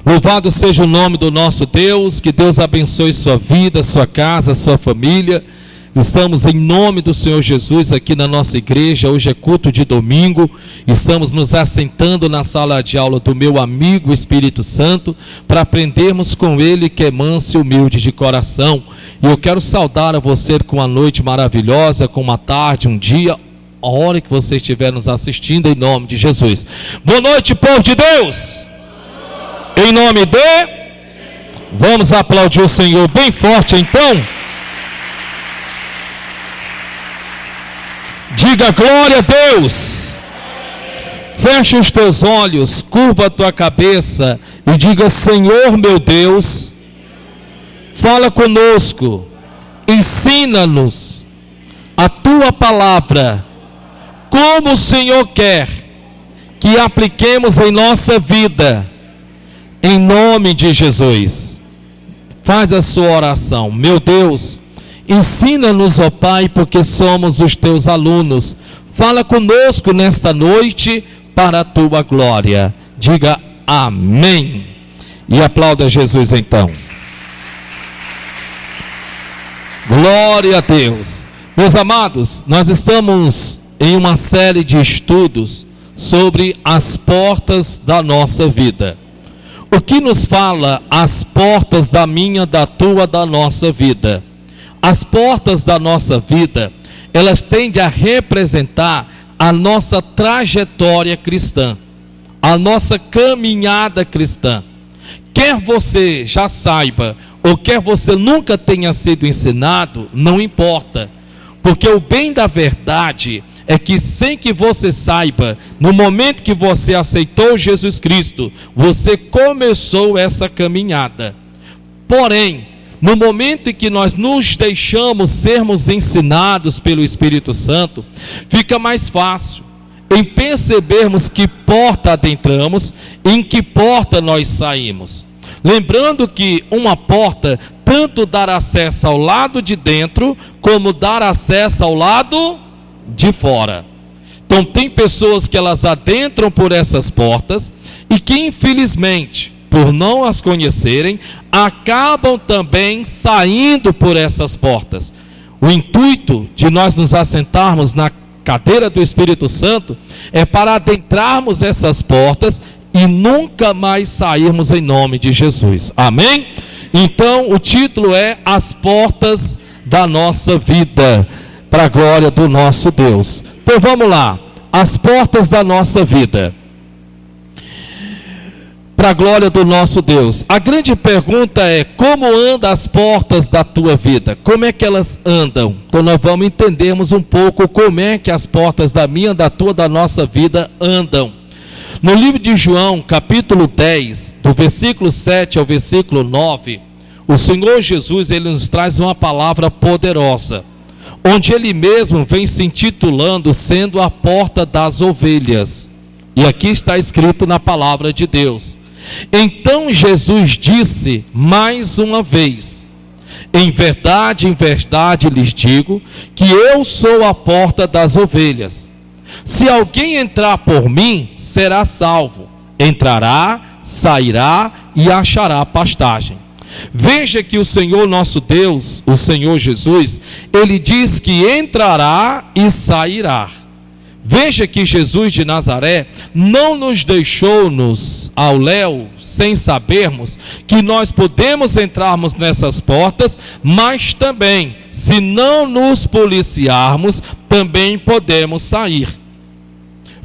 Louvado seja o nome do nosso Deus, que Deus abençoe sua vida, sua casa, sua família. Estamos em nome do Senhor Jesus aqui na nossa igreja. Hoje é culto de domingo. Estamos nos assentando na sala de aula do meu amigo Espírito Santo para aprendermos com ele, que é manso e humilde de coração. E eu quero saudar a você com uma noite maravilhosa, com uma tarde, um dia, a hora que você estiver nos assistindo, em nome de Jesus. Boa noite, povo de Deus. Em nome de... Vamos aplaudir o Senhor bem forte então. Diga glória a Deus. Feche os teus olhos, curva a tua cabeça e diga: Senhor meu Deus, fala conosco, ensina-nos a tua palavra, como o Senhor quer que apliquemos em nossa vida, em nome de Jesus. Faz a sua oração. Meu Deus, ensina-nos, ó Pai, porque somos os teus alunos. Fala conosco nesta noite para a tua glória. Diga amém. E aplauda Jesus então. Glória a Deus. Meus amados, nós estamos em uma série de estudos sobre as portas da nossa vida. O que nos fala as portas da minha, da tua, da nossa vida? As portas da nossa vida, elas tendem a representar a nossa trajetória cristã, a nossa caminhada cristã. Quer você já saiba, ou quer você nunca tenha sido ensinado, não importa. Porque o bem da verdade é que, sem que você saiba, no momento que você aceitou Jesus Cristo, você começou essa caminhada. Porém, no momento em que nós nos deixamos sermos ensinados pelo Espírito Santo, fica mais fácil em percebermos que porta adentramos, em que porta nós saímos. Lembrando que uma porta tanto dá acesso ao lado de dentro, como dar acesso ao lado de fora. Então tem pessoas que elas adentram por essas portas e que infelizmente, por não as conhecerem, acabam também saindo por essas portas. O intuito de nós nos assentarmos na cadeira do Espírito Santo é para adentrarmos essas portas e nunca mais sairmos em nome de Jesus. Amém? Então o título é As Portas da Nossa Vida, para a glória do nosso Deus. Então vamos lá, as portas da nossa vida, para a glória do nosso Deus. A grande pergunta é: como andam as portas da tua vida? Como é que elas andam? Então nós vamos entendermos um pouco como é que as portas da minha, da tua, da nossa vida andam. No livro de João, capítulo 10, do versículo 7 ao versículo 9, o Senhor Jesus, ele nos traz uma palavra poderosa, onde ele mesmo vem se intitulando sendo a porta das ovelhas. E aqui está escrito na palavra de Deus: então Jesus disse mais uma vez: em verdade lhes digo, que eu sou a porta das ovelhas. Se alguém entrar por mim, será salvo. Entrará, sairá e achará pastagem. Veja que o Senhor nosso Deus, o Senhor Jesus, ele diz que entrará e sairá. Veja que Jesus de Nazaré não nos deixou-nos ao léu sem sabermos que nós podemos entrarmos nessas portas, mas também, se não nos policiarmos, também podemos sair.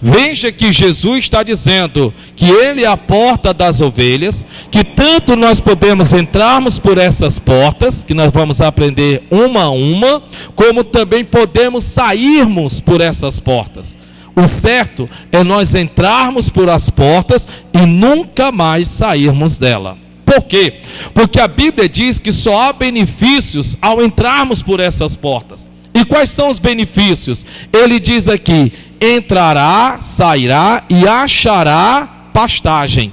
Veja que Jesus está dizendo que ele é a porta das ovelhas, que tanto nós podemos entrarmos por essas portas, que nós vamos aprender uma a uma, como também podemos sairmos por essas portas. O certo é nós entrarmos por as portas e nunca mais sairmos dela. Por quê? Porque a Bíblia diz que só há benefícios ao entrarmos por essas portas. E quais são os benefícios? Ele diz aqui: entrará, sairá e achará pastagem.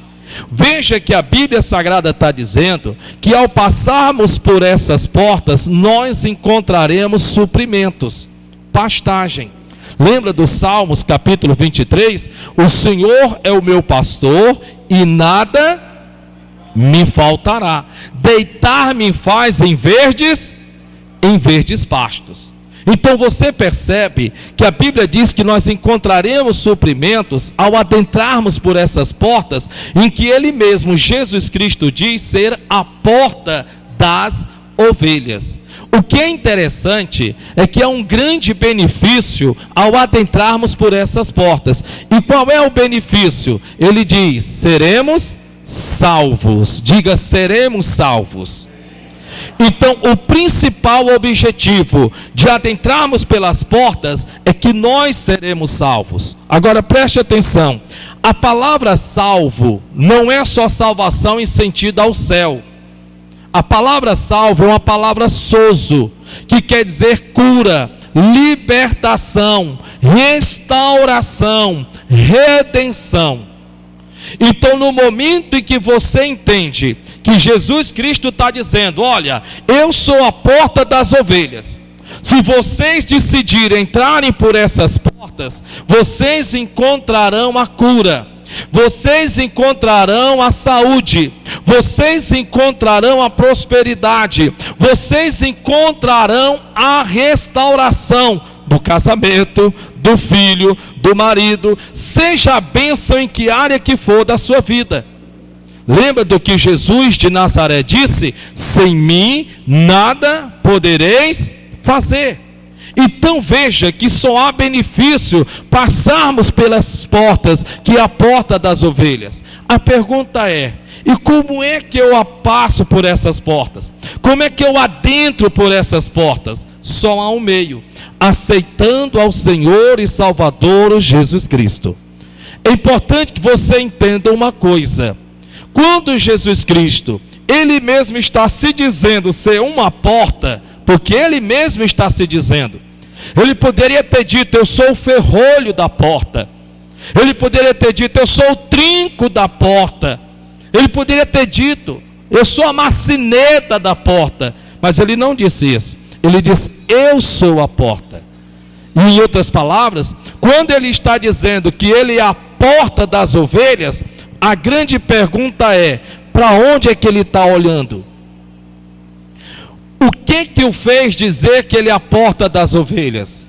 Veja que a Bíblia Sagrada está dizendo que ao passarmos por essas portas, nós encontraremos suprimentos, pastagem. Lembra do Salmos capítulo 23? O Senhor é o meu pastor e nada me faltará. Deitar-me faz em verdes pastos. Então você percebe que a Bíblia diz que nós encontraremos suprimentos ao adentrarmos por essas portas, em que Ele mesmo, Jesus Cristo, diz ser a porta das ovelhas. O que é interessante é que há um grande benefício ao adentrarmos por essas portas. E qual é o benefício? Ele diz: seremos salvos. Diga: seremos salvos. Então, o principal objetivo de adentrarmos pelas portas é que nós seremos salvos. Agora preste atenção: a palavra salvo não é só salvação em sentido ao céu. A palavra salvo é uma palavra sozo, que quer dizer cura, libertação, restauração, redenção. Então, no momento em que você entende que Jesus Cristo está dizendo: olha, eu sou a porta das ovelhas, se vocês decidirem entrarem por essas portas, vocês encontrarão a cura, vocês encontrarão a saúde, vocês encontrarão a prosperidade, vocês encontrarão a restauração do casamento, do filho, do marido, seja a bênção em que área que for da sua vida. Lembra do que Jesus de Nazaré disse: sem mim nada podereis fazer. Então veja que só há benefício passarmos pelas portas, que é a porta das ovelhas. A pergunta é: e como é que eu passo por essas portas? Como é que eu adentro por essas portas? Só há um meio: aceitando ao Senhor e Salvador Jesus Cristo. É importante que você entenda uma coisa: quando Jesus Cristo, Ele mesmo está se dizendo ser uma porta, porque Ele mesmo está se dizendo, Ele poderia ter dito: eu sou o ferrolho da porta. Ele poderia ter dito: eu sou o trinco da porta. Ele poderia ter dito: eu sou a maçaneta da porta. Mas Ele não disse isso. Ele disse: eu sou a porta. E em outras palavras, quando Ele está dizendo que Ele é a porta das ovelhas, a grande pergunta é: para onde é que Ele está olhando? O que o fez dizer que Ele é a porta das ovelhas?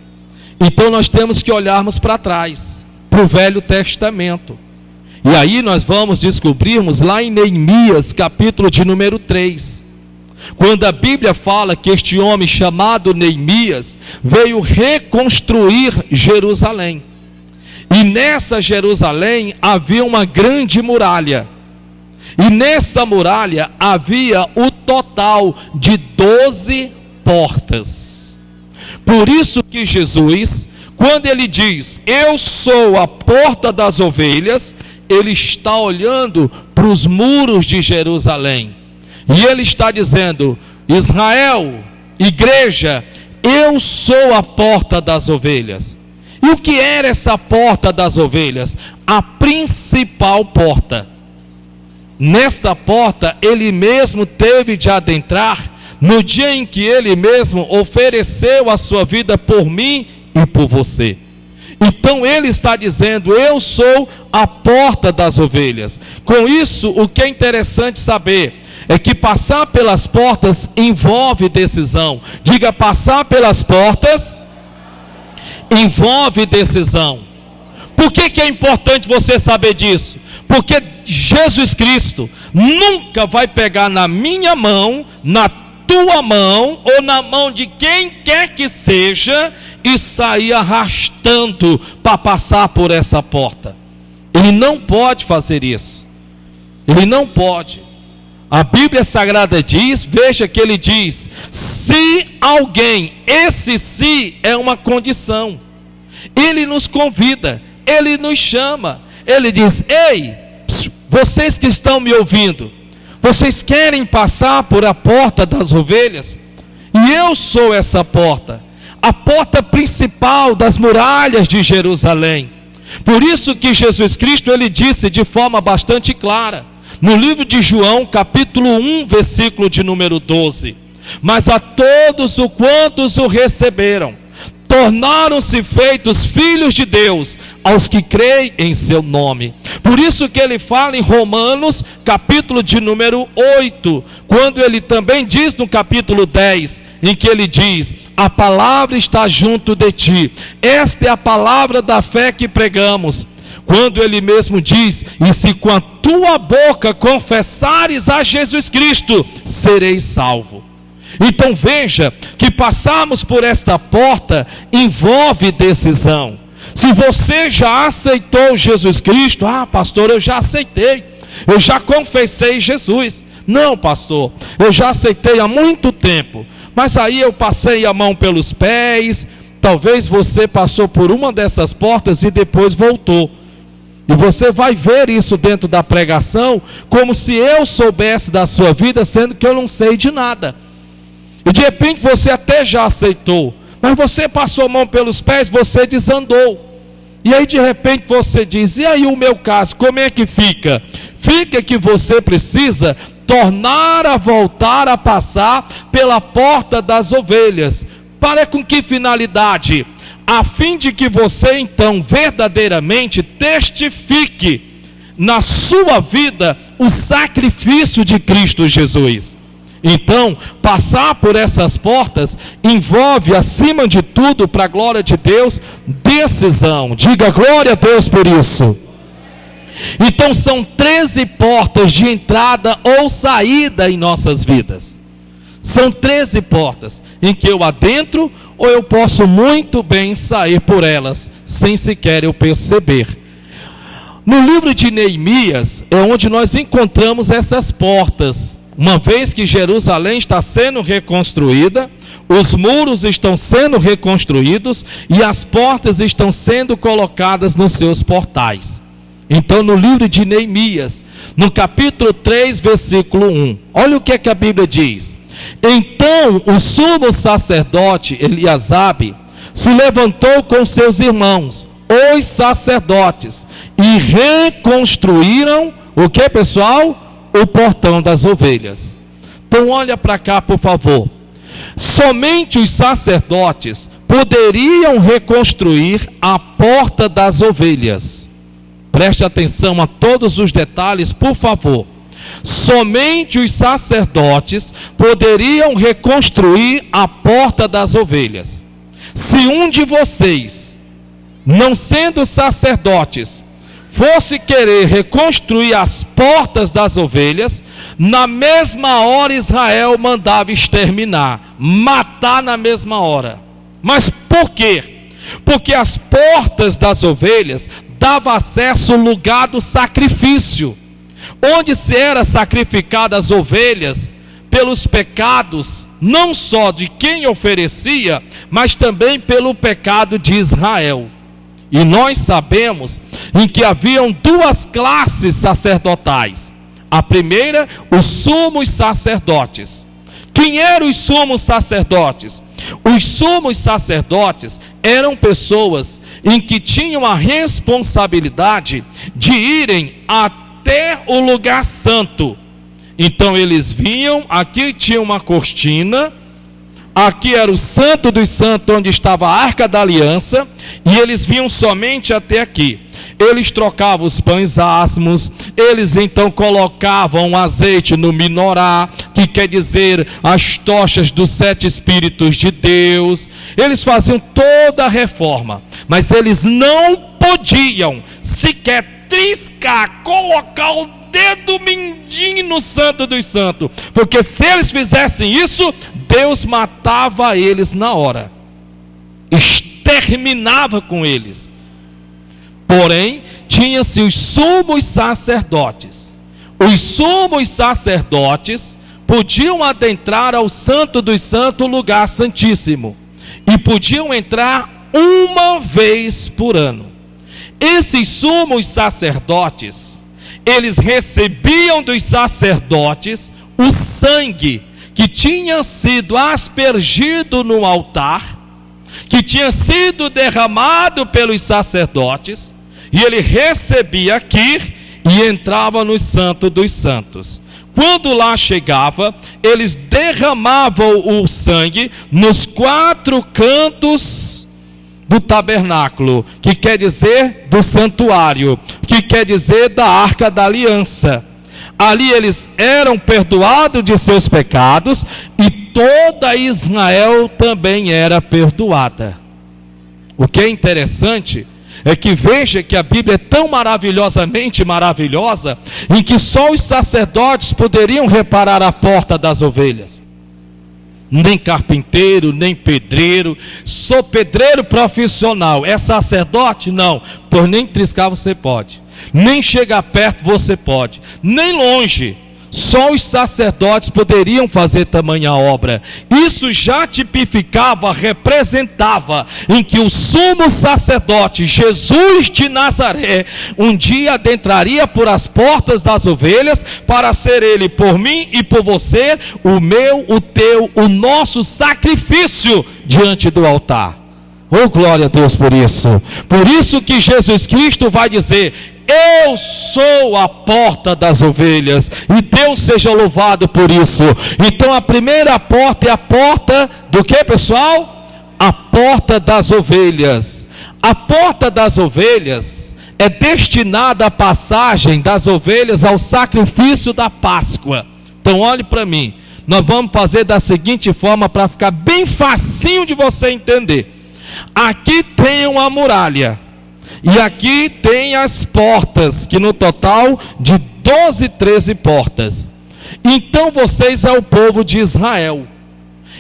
Então nós temos que olharmos para trás, para o Velho Testamento. E aí nós vamos descobrirmos lá em Neemias, capítulo de número 3. Quando a Bíblia fala que este homem chamado Neemias veio reconstruir Jerusalém. E nessa Jerusalém havia uma grande muralha. E nessa muralha havia o total de 12 portas. Por isso que Jesus, quando Ele diz: eu sou a porta das ovelhas, Ele está olhando para os muros de Jerusalém. E Ele está dizendo: Israel, igreja, eu sou a porta das ovelhas. E o que era essa porta das ovelhas? A principal porta. Nesta porta Ele mesmo teve de adentrar no dia em que Ele mesmo ofereceu a sua vida por mim e por você. Então Ele está dizendo: eu sou a porta das ovelhas. Com isso, o que é interessante saber é que passar pelas portas envolve decisão. Diga: passar pelas portas envolve decisão. Por que é importante você saber disso? Porque Jesus Cristo nunca vai pegar na minha mão, na tua mão ou na mão de quem quer que seja e sair arrastando para passar por essa porta. Ele não pode fazer isso. Ele não pode. A Bíblia Sagrada diz, veja que Ele diz: se alguém, esse se é uma condição. Ele nos convida, Ele nos chama, Ele diz: ei, vocês que estão me ouvindo, vocês querem passar por a porta das ovelhas? E eu sou essa porta, a porta principal das muralhas de Jerusalém. Por isso que Jesus Cristo, Ele disse de forma bastante clara, no livro de João, capítulo 1, versículo de número 12: mas a todos o quantos o receberam, tornaram-se feitos filhos de Deus aos que creem em seu nome. Por isso que ele fala em Romanos, capítulo de número 8, quando ele também diz no capítulo 10, em que ele diz: a palavra está junto de ti. Esta é a palavra da fé que pregamos. Quando ele mesmo diz: e se com a tua boca confessares a Jesus Cristo, sereis salvo. Então veja que passarmos por esta porta envolve decisão. Se você já aceitou Jesus Cristo: ah, pastor, eu já aceitei, eu já confessei Jesus. Não, pastor, eu já aceitei há muito tempo, mas aí eu passei a mão pelos pés. Talvez você passou por uma dessas portas e depois voltou. E você vai ver isso dentro da pregação, como se eu soubesse da sua vida, sendo que eu não sei de nada. E de repente você até já aceitou, mas você passou a mão pelos pés, você desandou. E aí de repente você diz: e aí o meu caso, como é que fica? Fica que você precisa tornar a voltar a passar pela porta das ovelhas. Para com que finalidade? A fim de que você então verdadeiramente testifique na sua vida o sacrifício de Cristo Jesus. Então, passar por essas portas envolve, acima de tudo, para a glória de Deus, decisão. Diga glória a Deus por isso. Então são 13 portas de entrada ou saída em nossas vidas. São 13 portas em que eu adentro ou eu posso muito bem sair por elas, sem sequer eu perceber. No livro de Neemias é onde nós encontramos essas portas. Uma vez que Jerusalém está sendo reconstruída, os muros estão sendo reconstruídos e as portas estão sendo colocadas nos seus portais. Então no livro de Neemias, no capítulo 3, versículo 1, olha o que é que a Bíblia diz. Então o sumo sacerdote Eliasabe se levantou com seus irmãos, os sacerdotes, e reconstruíram o que, pessoal? O portão das ovelhas. Então olha para cá, por favor. Somente os sacerdotes poderiam reconstruir a porta das ovelhas. Preste atenção a todos os detalhes, por favor. Somente os sacerdotes poderiam reconstruir a porta das ovelhas. Se um de vocês, não sendo sacerdotes, fosse querer reconstruir as portas das ovelhas, na mesma hora Israel mandava exterminar, matar na mesma hora. Mas por quê? Porque as portas das ovelhas davam acesso ao lugar do sacrifício, onde se era sacrificadas as ovelhas pelos pecados, não só de quem oferecia, mas também pelo pecado de Israel. E nós sabemos em que haviam duas classes sacerdotais. A primeira, os sumos sacerdotes. Quem eram os sumos sacerdotes? Os sumos sacerdotes eram pessoas em que tinham a responsabilidade de irem até o lugar santo. Então eles vinham, aqui tinha uma cortina, aqui era o santo dos santos, onde estava a arca da aliança, e eles vinham somente até aqui. Eles trocavam os pães asmos, eles então colocavam azeite no minorá, que quer dizer as tochas dos 7 Espíritos de Deus. Eles faziam toda a reforma, mas eles não podiam sequer triscar, colocar o dedo mindinho no santo dos santos, porque se eles fizessem isso, Deus matava eles na hora, exterminava com eles. Porém, tinha-se os sumos sacerdotes. Os sumos sacerdotes podiam adentrar ao santo dos santos, lugar santíssimo, e podiam entrar uma vez por ano. Esses sumos sacerdotes, eles recebiam dos sacerdotes o sangue que tinha sido aspergido no altar, que tinha sido derramado pelos sacerdotes, e ele recebia aqui e entrava no santo dos santos. Quando lá chegava, eles derramavam o sangue nos 4 cantos do tabernáculo, que quer dizer do santuário, que quer dizer da arca da aliança. Ali eles eram perdoados de seus pecados e toda Israel também era perdoada. O que é interessante é que veja que a Bíblia é tão maravilhosamente maravilhosa, em que só os sacerdotes poderiam reparar a porta das ovelhas. Nem carpinteiro, nem pedreiro. Sou pedreiro profissional, é sacerdote? Não, por nem triscar você pode, nem chegar perto você pode, nem longe. Só os sacerdotes poderiam fazer tamanha obra. Isso já tipificava, representava em que o sumo sacerdote Jesus de Nazaré um dia adentraria por as portas das ovelhas para ser ele por mim e por você o meu, o teu, o nosso sacrifício diante do altar. Oh, glória a Deus por isso. Por isso que Jesus Cristo vai dizer: eu sou a porta das ovelhas, e Deus seja louvado por isso. Então a primeira porta é a porta do que, pessoal? A porta das ovelhas. A porta das ovelhas é destinada à passagem das ovelhas ao sacrifício da Páscoa. Então olhe para mim, nós vamos fazer da seguinte forma para ficar bem facinho de você entender. Aqui tem uma muralha, e aqui tem as portas, que no total de 12, 13 portas. Então vocês é o povo de Israel,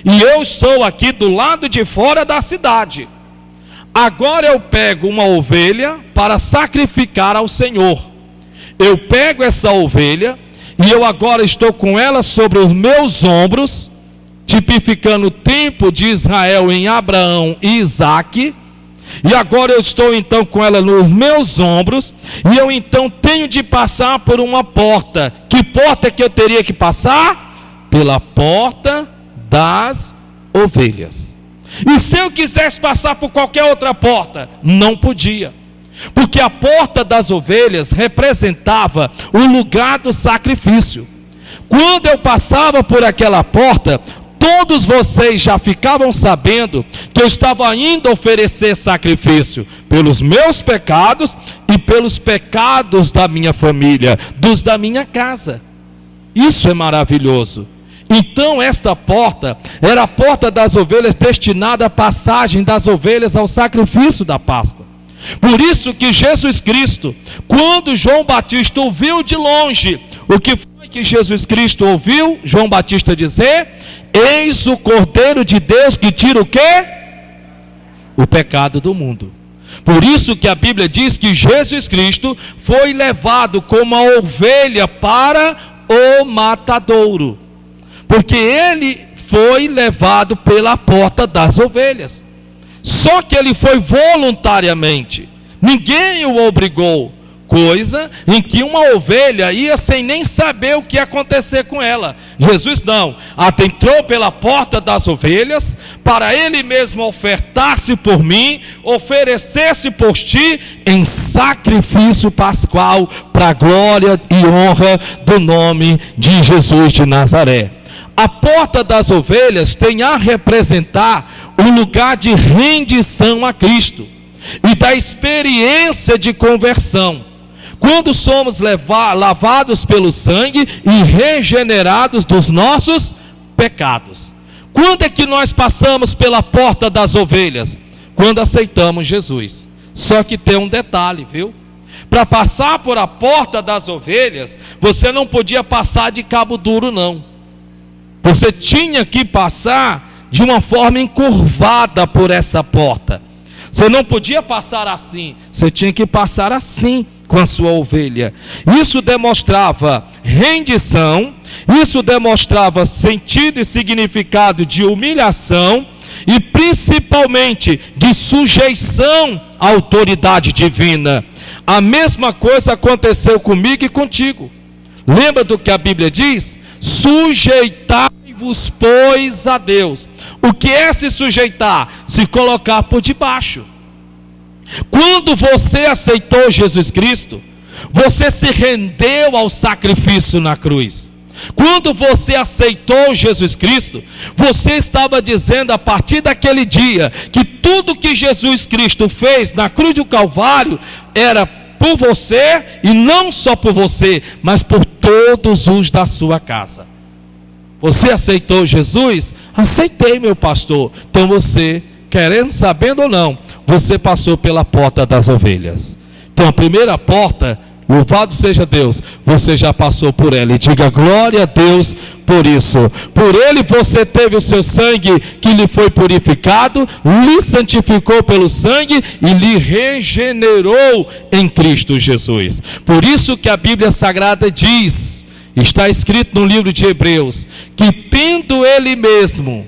e eu estou aqui do lado de fora da cidade. Agora eu pego uma ovelha para sacrificar ao Senhor. Eu pego essa ovelha, e eu agora estou com ela sobre os meus ombros, tipificando o tempo de Israel em Abraão e Isaque. E agora eu estou então com ela nos meus ombros, e eu então tenho de passar por uma porta. Que porta é que eu teria que passar? Pela porta das ovelhas. E se eu quisesse passar por qualquer outra porta? Não podia, porque a porta das ovelhas representava o lugar do sacrifício. Quando eu passava por aquela porta, todos vocês já ficavam sabendo que eu estava indo oferecer sacrifício pelos meus pecados e pelos pecados da minha família, dos da minha casa. Isso é maravilhoso. Então esta porta era a porta das ovelhas, destinada à passagem das ovelhas ao sacrifício da Páscoa. Por isso que Jesus Cristo, quando João Batista ouviu de longe, o que foi que Jesus Cristo ouviu João Batista dizer? Eis o Cordeiro de Deus que tira o quê? O pecado do mundo. Por isso que a Bíblia diz que Jesus Cristo foi levado como a ovelha para o matadouro, porque ele foi levado pela porta das ovelhas. Só que ele foi voluntariamente, ninguém o obrigou, coisa em que uma ovelha ia sem nem saber o que ia acontecer com ela. Jesus não, adentrou pela porta das ovelhas, para ele mesmo ofertar-se por mim, oferecer-se por ti em sacrifício pascual, para a glória e honra do nome de Jesus de Nazaré. A porta das ovelhas tem a representar o lugar de rendição a Cristo e da experiência de conversão, quando somos lavados pelo sangue e regenerados dos nossos pecados. Quando é que nós passamos pela porta das ovelhas? Quando aceitamos Jesus. Só que tem um detalhe, viu? Para passar por a porta das ovelhas, você não podia passar de cabo duro, não. Você tinha que passar de uma forma encurvada por essa porta. Você não podia passar assim, você tinha que passar assim com a sua ovelha. Isso demonstrava rendição, isso demonstrava sentido e significado de humilhação e principalmente de sujeição à autoridade divina. A mesma coisa aconteceu comigo e contigo. Lembra do que a Bíblia diz? Sujeitai-vos, pois, a Deus. O que é se sujeitar? Se colocar por debaixo. Quando você aceitou Jesus Cristo, você se rendeu ao sacrifício na cruz. Quando você aceitou Jesus Cristo, você estava dizendo a partir daquele dia que tudo que Jesus Cristo fez na cruz do Calvário era por você, e não só por você, mas por todos os da sua casa. Você aceitou Jesus? Aceitei, meu pastor. Então você, querendo, sabendo ou não, você passou pela porta das ovelhas. Então a primeira porta, louvado seja Deus, você já passou por ela. E diga glória a Deus por isso. Por ele você teve o seu sangue que lhe foi purificado, lhe santificou pelo sangue e lhe regenerou em Cristo Jesus. Por isso que a Bíblia Sagrada diz, está escrito no livro de Hebreus, que tendo ele mesmo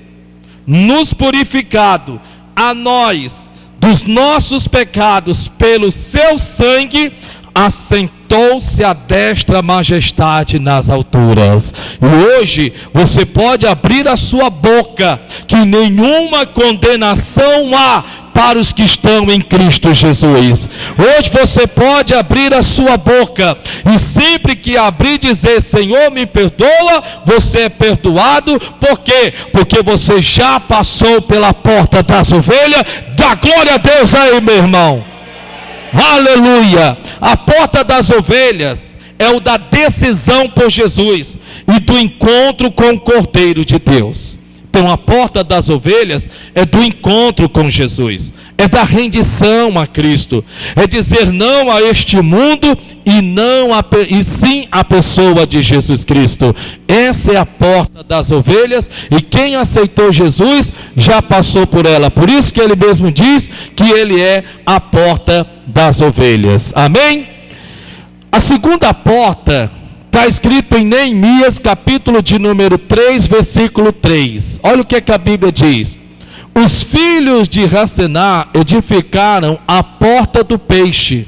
nos purificado a nós dos nossos pecados pelo seu sangue, assentou-se à destra majestade nas alturas. E hoje você pode abrir a sua boca, que nenhuma condenação há para os que estão em Cristo Jesus. Hoje você pode abrir a sua boca, e sempre que abrir, dizer: Senhor, me perdoa. Você é perdoado. Por quê? Porque você já passou pela porta das ovelhas. Dá glória a Deus aí, meu irmão. Aleluia. A porta das ovelhas é o da decisão por Jesus e do encontro com o Cordeiro de Deus. Então a porta das ovelhas é do encontro com Jesus, é da rendição a Cristo, é dizer não a este mundo e sim a pessoa de Jesus Cristo. Essa é a porta das ovelhas, e quem aceitou Jesus já passou por ela. Por isso que ele mesmo diz que ele é a porta das ovelhas. Amém? A segunda porta está escrito em Neemias, capítulo de número 3, versículo 3. Olha o que a Bíblia diz: os filhos de Racená edificaram a porta do peixe,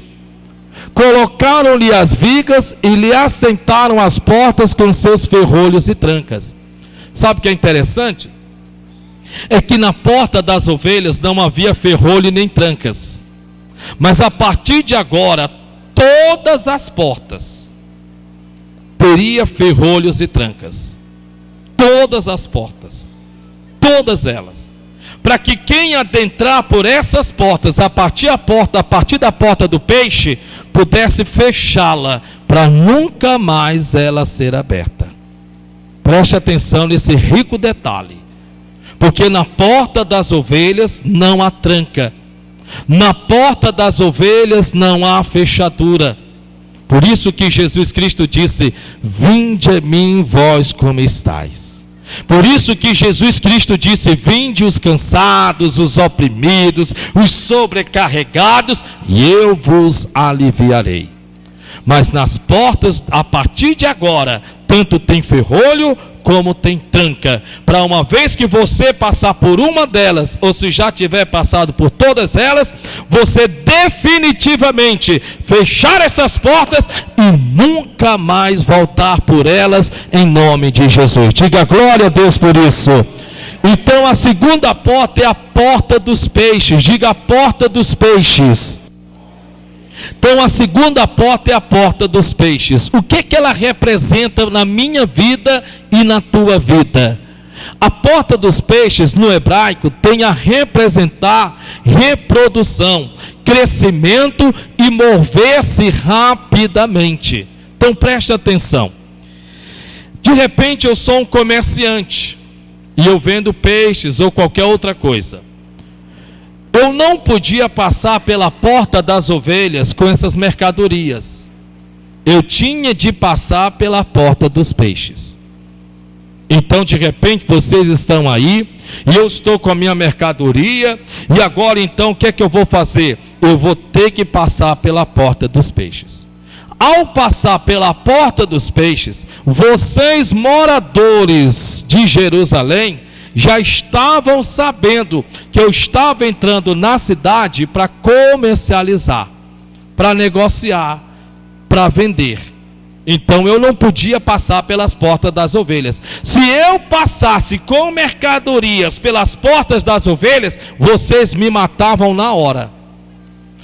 colocaram-lhe as vigas e lhe assentaram as portas com seus ferrolhos e trancas. Sabe o que é interessante? É que na porta das ovelhas não havia ferrolho nem trancas, mas a partir de agora todas as portas teria ferrolhos e trancas. Todas as portas, todas elas, para que quem adentrar por essas portas, a partir da porta do peixe, pudesse fechá-la, para nunca mais ela ser aberta. Preste atenção nesse rico detalhe, porque na porta das ovelhas não há tranca, na porta das ovelhas não há fechadura. Por isso que Jesus Cristo disse: vinde a mim vós como estáis. Por isso que Jesus Cristo disse: vinde os cansados, os oprimidos, os sobrecarregados, e eu vos aliviarei. Mas nas portas, a partir de agora, tanto tem ferrolho como tem tranca, para uma vez que você passar por uma delas, ou se já tiver passado por todas elas, você definitivamente fechar essas portas e nunca mais voltar por elas, em nome de Jesus. Diga glória a Deus por isso. Então a segunda porta é a porta dos peixes. Diga: a porta dos peixes. Então a segunda porta é a porta dos peixes. O que ela representa na minha vida e na tua vida? A porta dos peixes no hebraico tem a representar reprodução, crescimento e mover-se rapidamente. Então preste atenção. De repente eu sou um comerciante e eu vendo peixes ou qualquer outra coisa. Eu não podia passar pela porta das ovelhas com essas mercadorias. Eu tinha de passar pela porta dos peixes. Então, de repente, vocês estão aí, e eu estou com a minha mercadoria, e agora então, o que é que eu vou fazer? Eu vou ter que passar pela porta dos peixes. Ao passar pela porta dos peixes, vocês, moradores de Jerusalém, já estavam sabendo que eu estava entrando na cidade para comercializar, para negociar, para vender. Então eu não podia passar pelas portas das ovelhas. Se eu passasse com mercadorias pelas portas das ovelhas, vocês me matavam na hora.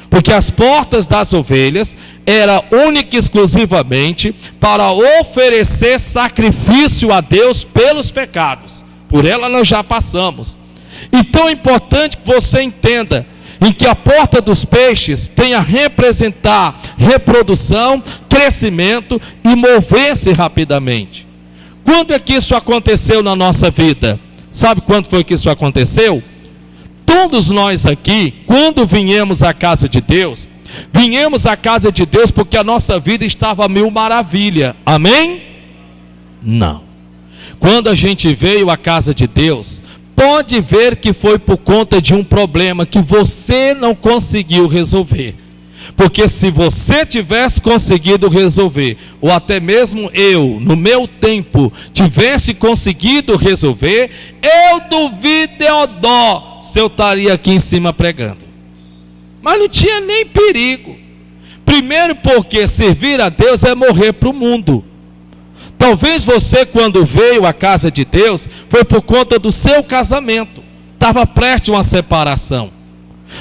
Porque as portas das ovelhas era única e exclusivamente para oferecer sacrifício a Deus pelos pecados. Por ela nós já passamos. Então é importante que você entenda em que a porta dos peixes tem a representar reprodução, crescimento e mover-se rapidamente. Quando é que isso aconteceu na nossa vida? Sabe quando foi que isso aconteceu? Todos nós aqui, quando viemos à casa de Deus, viemos à casa de Deus porque a nossa vida estava mil maravilha. Amém? Não. Quando a gente veio à casa de Deus, pode ver que foi por conta de um problema que você não conseguiu resolver. Porque se você tivesse conseguido resolver, ou até mesmo eu, no meu tempo, tivesse conseguido resolver, eu duvido Deodó se eu estaria aqui em cima pregando. Mas não tinha nem perigo. Primeiro porque servir a Deus é morrer para o mundo. Talvez você, quando veio à casa de Deus, foi por conta do seu casamento. Estava prestes a uma separação.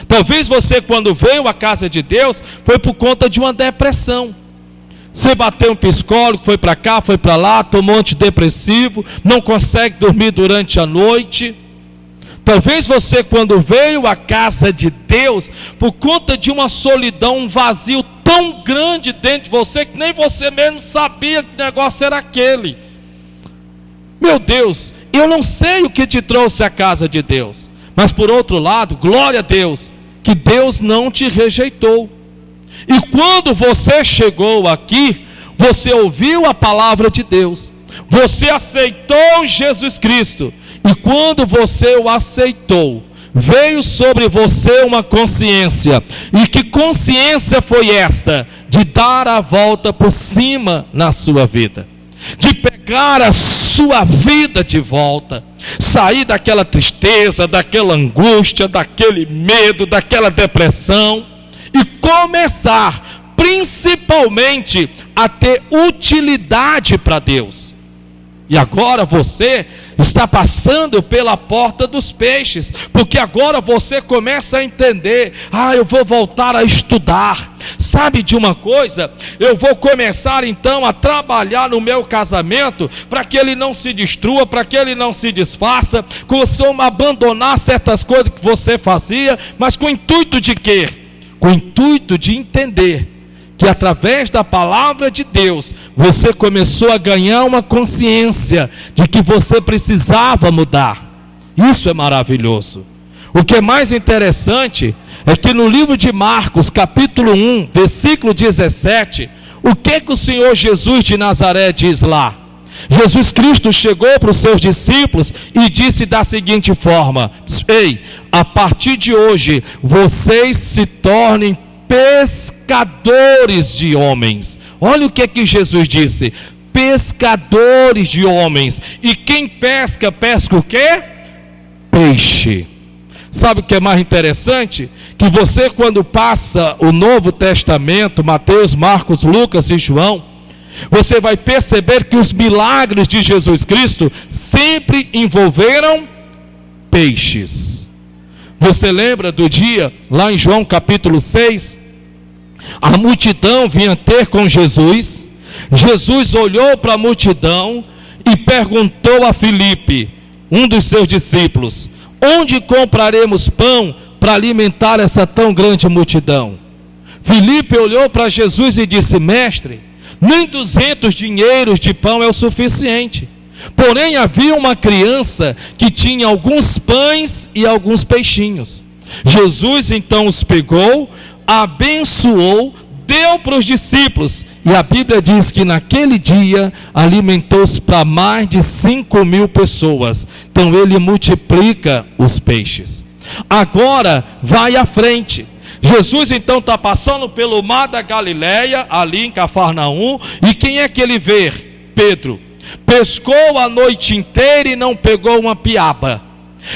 Talvez você, quando veio à casa de Deus, foi por conta de uma depressão. Você bateu um psicólogo, foi para cá, foi para lá, tomou antidepressivo, não consegue dormir durante a noite. Talvez você, quando veio à casa de Deus, por conta de uma solidão, um vazio tão grande dentro de você, que nem você mesmo sabia que negócio era aquele. Meu Deus, eu não sei o que te trouxe à casa de Deus. Mas por outro lado, glória a Deus, que Deus não te rejeitou. E quando você chegou aqui, você ouviu a palavra de Deus, você aceitou Jesus Cristo, e quando você o aceitou, veio sobre você uma consciência. E que consciência foi esta? De dar a volta por cima na sua vida, de pegar a sua vida de volta, sair daquela tristeza, daquela angústia, daquele medo, daquela depressão, e começar principalmente a ter utilidade para Deus. E agora você está passando pela porta dos peixes, porque agora você começa a entender: eu vou voltar a estudar. Sabe de uma coisa? Eu vou começar então a trabalhar no meu casamento, para que ele não se destrua, para que ele não se desfaça, começou a abandonar certas coisas que você fazia, mas com o intuito de quê? Com o intuito de entender que através da palavra de Deus, você começou a ganhar uma consciência de que você precisava mudar. Isso é maravilhoso. O que é mais interessante é que no livro de Marcos, capítulo 1, versículo 17, o que o Senhor Jesus de Nazaré diz lá? Jesus Cristo chegou para os seus discípulos e disse da seguinte forma: ei, a partir de hoje, vocês se tornem pescadores de homens. Olha o que Jesus disse: pescadores de homens. E quem pesca, pesca o quê? Peixe. Sabe o que é mais interessante? Que você, quando passa o Novo Testamento, Mateus, Marcos, Lucas e João, você vai perceber que os milagres de Jesus Cristo sempre envolveram peixes. Você lembra do dia, lá em João capítulo 6, a multidão vinha ter com Jesus. Jesus olhou para a multidão e perguntou a Filipe, um dos seus discípulos: onde compraremos pão para alimentar essa tão grande multidão? Filipe olhou para Jesus e disse: mestre, nem 200 dinheiros de pão é o suficiente. Porém havia uma criança que tinha alguns pães e alguns peixinhos. Jesus então os pegou, abençoou, deu para os discípulos, e a Bíblia diz que naquele dia alimentou-se para mais de 5.000 pessoas. Então ele multiplica os peixes. Agora vai à frente. Jesus então está passando pelo mar da Galileia, ali em Cafarnaum, e quem é que ele vê? Pedro. Pescou a noite inteira e não pegou uma piaba.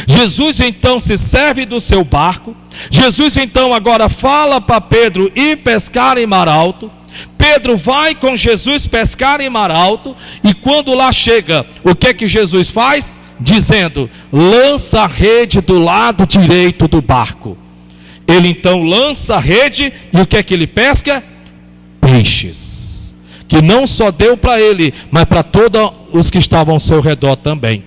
Jesus então se serve do seu barco. Jesus então agora fala para Pedro ir pescar em mar alto. Pedro vai com Jesus pescar em mar alto, e quando lá chega, o que é que Jesus faz? Dizendo: lança a rede do lado direito do barco. Ele então lança a rede, e o que é que ele pesca? Peixes, que não só deu para ele, mas para todos os que estavam ao seu redor também.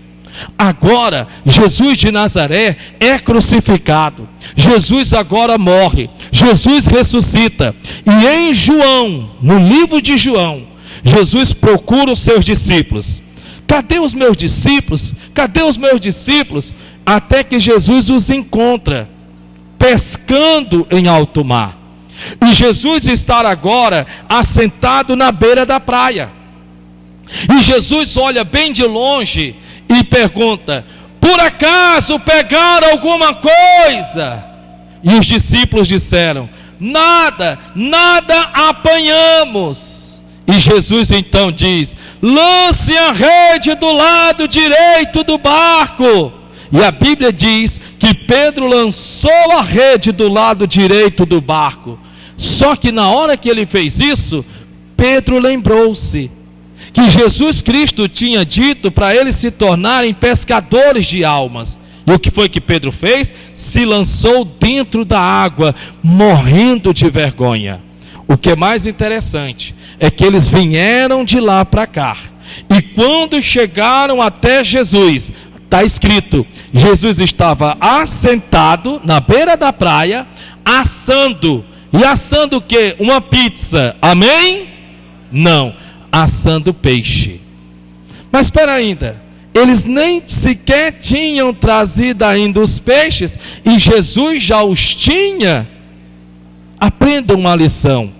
Agora, Jesus de Nazaré é crucificado. Jesus agora morre. Jesus ressuscita. E em João, no livro de João, Jesus procura os seus discípulos. Cadê os meus discípulos? Cadê os meus discípulos? Até que Jesus os encontra, pescando em alto mar. E Jesus está agora assentado na beira da praia. E Jesus olha bem de longe e pergunta: por acaso pegaram alguma coisa? E os discípulos disseram: nada, nada apanhamos. E Jesus então diz: lance a rede do lado direito do barco. E a Bíblia diz que Pedro lançou a rede do lado direito do barco. Só que na hora que ele fez isso, Pedro lembrou-se que Jesus Cristo tinha dito para eles se tornarem pescadores de almas. E o que foi que Pedro fez? Se lançou dentro da água, morrendo de vergonha. O que é mais interessante é que eles vieram de lá para cá. E quando chegaram até Jesus, está escrito, Jesus estava assentado na beira da praia, assando. E assando o quê? Uma pizza. Amém? Não. Assando peixe. Mas espera ainda, eles nem sequer tinham trazido ainda os peixes e Jesus já os tinha. Aprenda uma lição.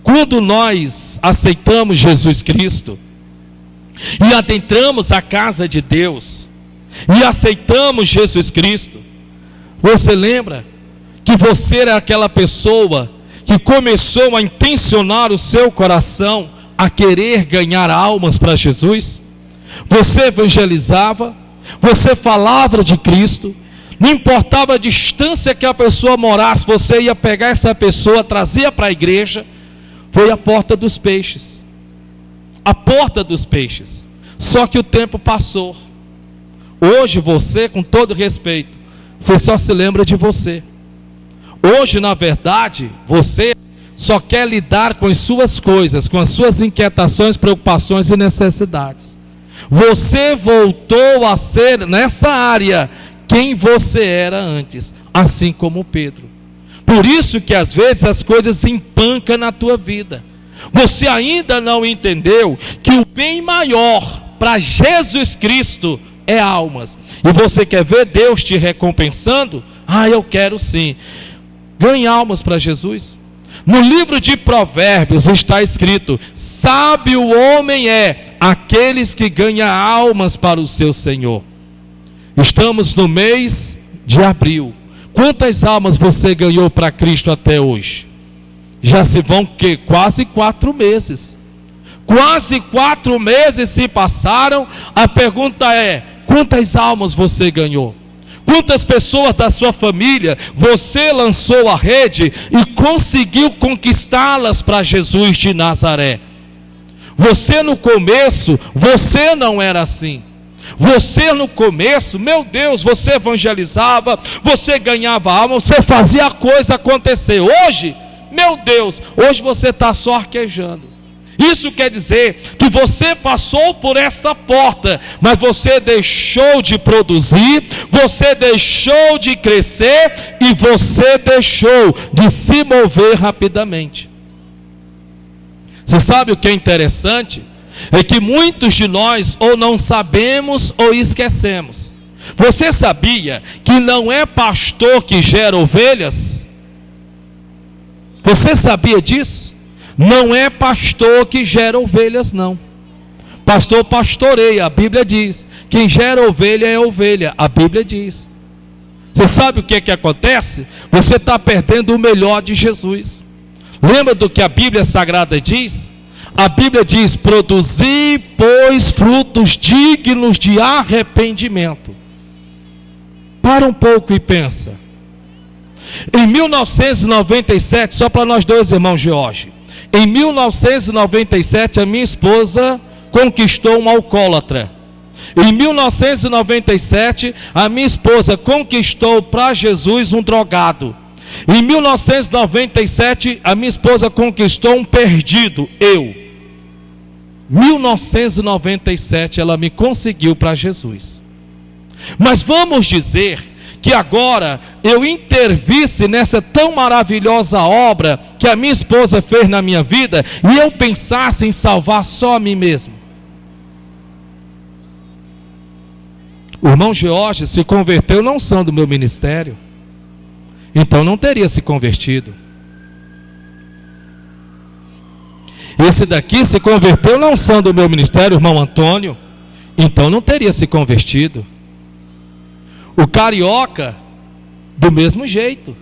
Quando nós aceitamos Jesus Cristo e adentramos a casa de Deus e aceitamos Jesus Cristo, você lembra que você era aquela pessoa que começou a intencionar o seu coração a querer ganhar almas para Jesus? Você evangelizava, você falava de Cristo, não importava a distância que a pessoa morasse, você ia pegar essa pessoa, trazia para a igreja. Foi a porta dos peixes, a porta dos peixes. Só que o tempo passou. Hoje você, com todo respeito, você só se lembra de você. Hoje, na verdade, você só quer lidar com as suas coisas, com as suas inquietações, preocupações e necessidades. Você voltou a ser nessa área quem você era antes, assim como Pedro. Por isso que às vezes as coisas empancam na tua vida. Você ainda não entendeu que o bem maior para Jesus Cristo é almas. E você quer ver Deus te recompensando? Ah, eu quero sim. Ganhe almas para Jesus. No livro de Provérbios está escrito: sábio o homem é aqueles que ganham almas para o seu Senhor. Estamos no mês de abril. Quantas almas você ganhou para Cristo até hoje? Já se vão quase 4 meses. Quase 4 meses se passaram. A pergunta é: quantas almas você ganhou? Quantas pessoas da sua família você lançou a rede e conseguiu conquistá-las para Jesus de Nazaré? Você no começo, você não era assim. Você no começo, meu Deus, você evangelizava, você ganhava alma, você fazia a coisa acontecer. Hoje, meu Deus, hoje você está só arquejando. Isso quer dizer que você passou por esta porta, mas você deixou de produzir, você deixou de crescer e você deixou de se mover rapidamente. Você sabe o que é interessante? É que muitos de nós ou não sabemos ou esquecemos. Você sabia que não é pastor que gera ovelhas? Você sabia disso? Não é pastor que gera ovelhas, não. Pastor pastoreia, a Bíblia diz. Quem gera ovelha é ovelha, a Bíblia diz. Você sabe o que é que acontece? Você está perdendo o melhor de Jesus. Lembra do que a Bíblia Sagrada diz? A Bíblia diz: produzi, pois, frutos dignos de arrependimento. Para um pouco e pensa. Em 1997, só para nós dois, irmão Jorge. Em 1997, a minha esposa conquistou um alcoólatra. Em 1997, a minha esposa conquistou para Jesus um drogado. Em 1997, a minha esposa conquistou um perdido, eu. 1997, ela me conseguiu para Jesus. Mas vamos dizer que agora eu intervisse nessa tão maravilhosa obra que a minha esposa fez na minha vida e eu pensasse em salvar só a mim mesmo. O irmão George se converteu na unção do meu ministério, então não teria se convertido. Esse daqui se converteu na unção do meu ministério, o irmão Antônio, então não teria se convertido. O carioca, do mesmo jeito.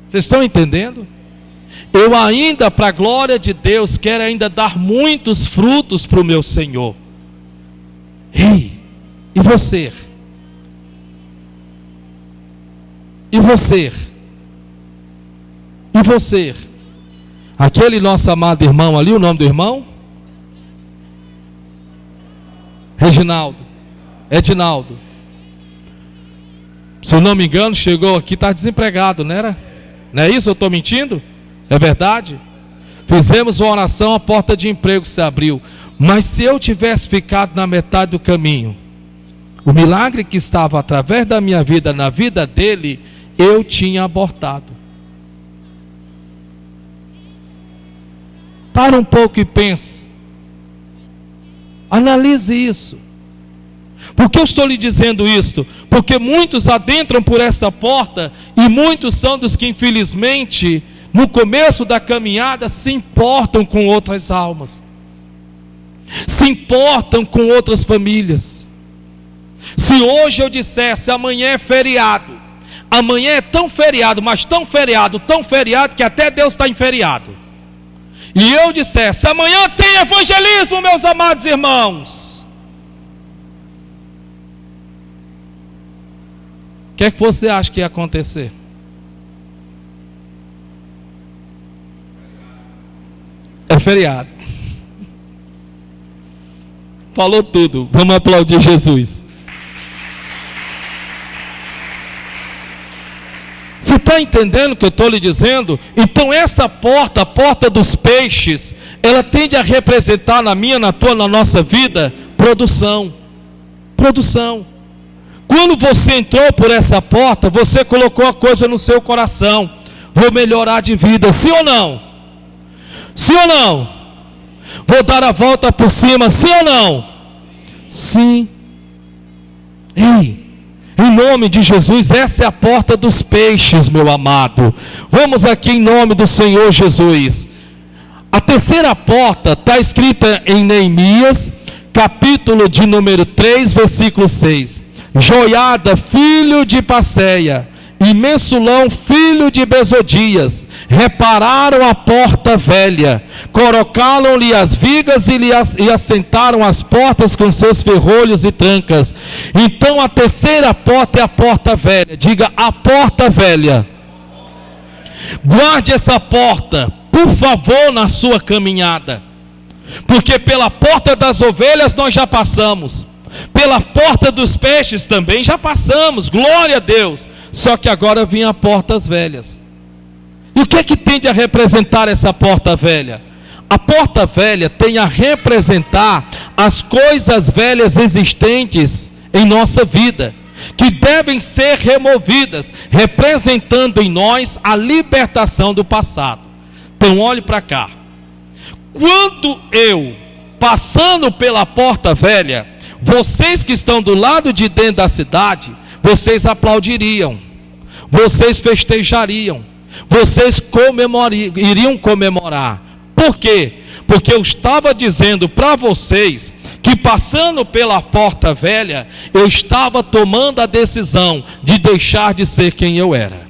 Vocês estão entendendo? Eu ainda, para a glória de Deus, quero ainda dar muitos frutos para o meu Senhor. Ei, e você? E você? E você? Aquele nosso amado irmão ali, o nome do irmão? Reginaldo. Edinaldo. Se eu não me engano, chegou aqui, está desempregado, não era? Não é isso? Eu estou mentindo? É verdade? Fizemos uma oração, a porta de emprego se abriu. Mas se eu tivesse ficado na metade do caminho, o milagre que estava através da minha vida, na vida dele, eu tinha abortado. Para um pouco e pense. Analise isso. Por que eu estou lhe dizendo isto? Porque muitos adentram por esta porta e muitos são dos que infelizmente no começo da caminhada se importam com outras almas, se importam com outras famílias. Se hoje eu dissesse amanhã é feriado, amanhã é tão feriado, mas tão feriado que até Deus está em feriado, e eu dissesse amanhã tem evangelismo, meus amados irmãos, o que é que você acha que ia acontecer? É feriado. Falou tudo. Vamos aplaudir Jesus. Você está entendendo o que eu estou lhe dizendo? Então essa porta, a porta dos peixes, ela tende a representar na minha, na tua, na nossa vida, produção. Produção. Quando você entrou por essa porta, você colocou a coisa no seu coração. Vou melhorar de vida, sim ou não? Sim ou não? Vou dar a volta por cima, sim ou não? Sim. Ei, em nome de Jesus, essa é a porta dos peixes, meu amado. Vamos aqui em nome do Senhor Jesus. A terceira porta está escrita em Neemias, capítulo de número 3, versículo 6. Joiada, filho de Passeia, e Messulão, filho de Besodias, repararam a porta velha, colocaram-lhe as vigas e assentaram as portas com seus ferrolhos e trancas. Então a terceira porta é a porta velha. Diga, a porta velha. Guarde essa porta, por favor, na sua caminhada, porque pela porta das ovelhas nós já passamos, pela porta dos peixes também já passamos, glória a Deus. Só que agora vinha portas velhas. E o que é que tende a representar essa porta velha? A porta velha tem a representar as coisas velhas existentes em nossa vida, que devem ser removidas, representando em nós a libertação do passado. Então olhe para cá. Quando eu, passando pela porta velha, vocês que estão do lado de dentro da cidade, vocês aplaudiriam, vocês festejariam, vocês iriam comemorar. Por quê? Porque eu estava dizendo para vocês que passando pela porta velha, eu estava tomando a decisão de deixar de ser quem eu era.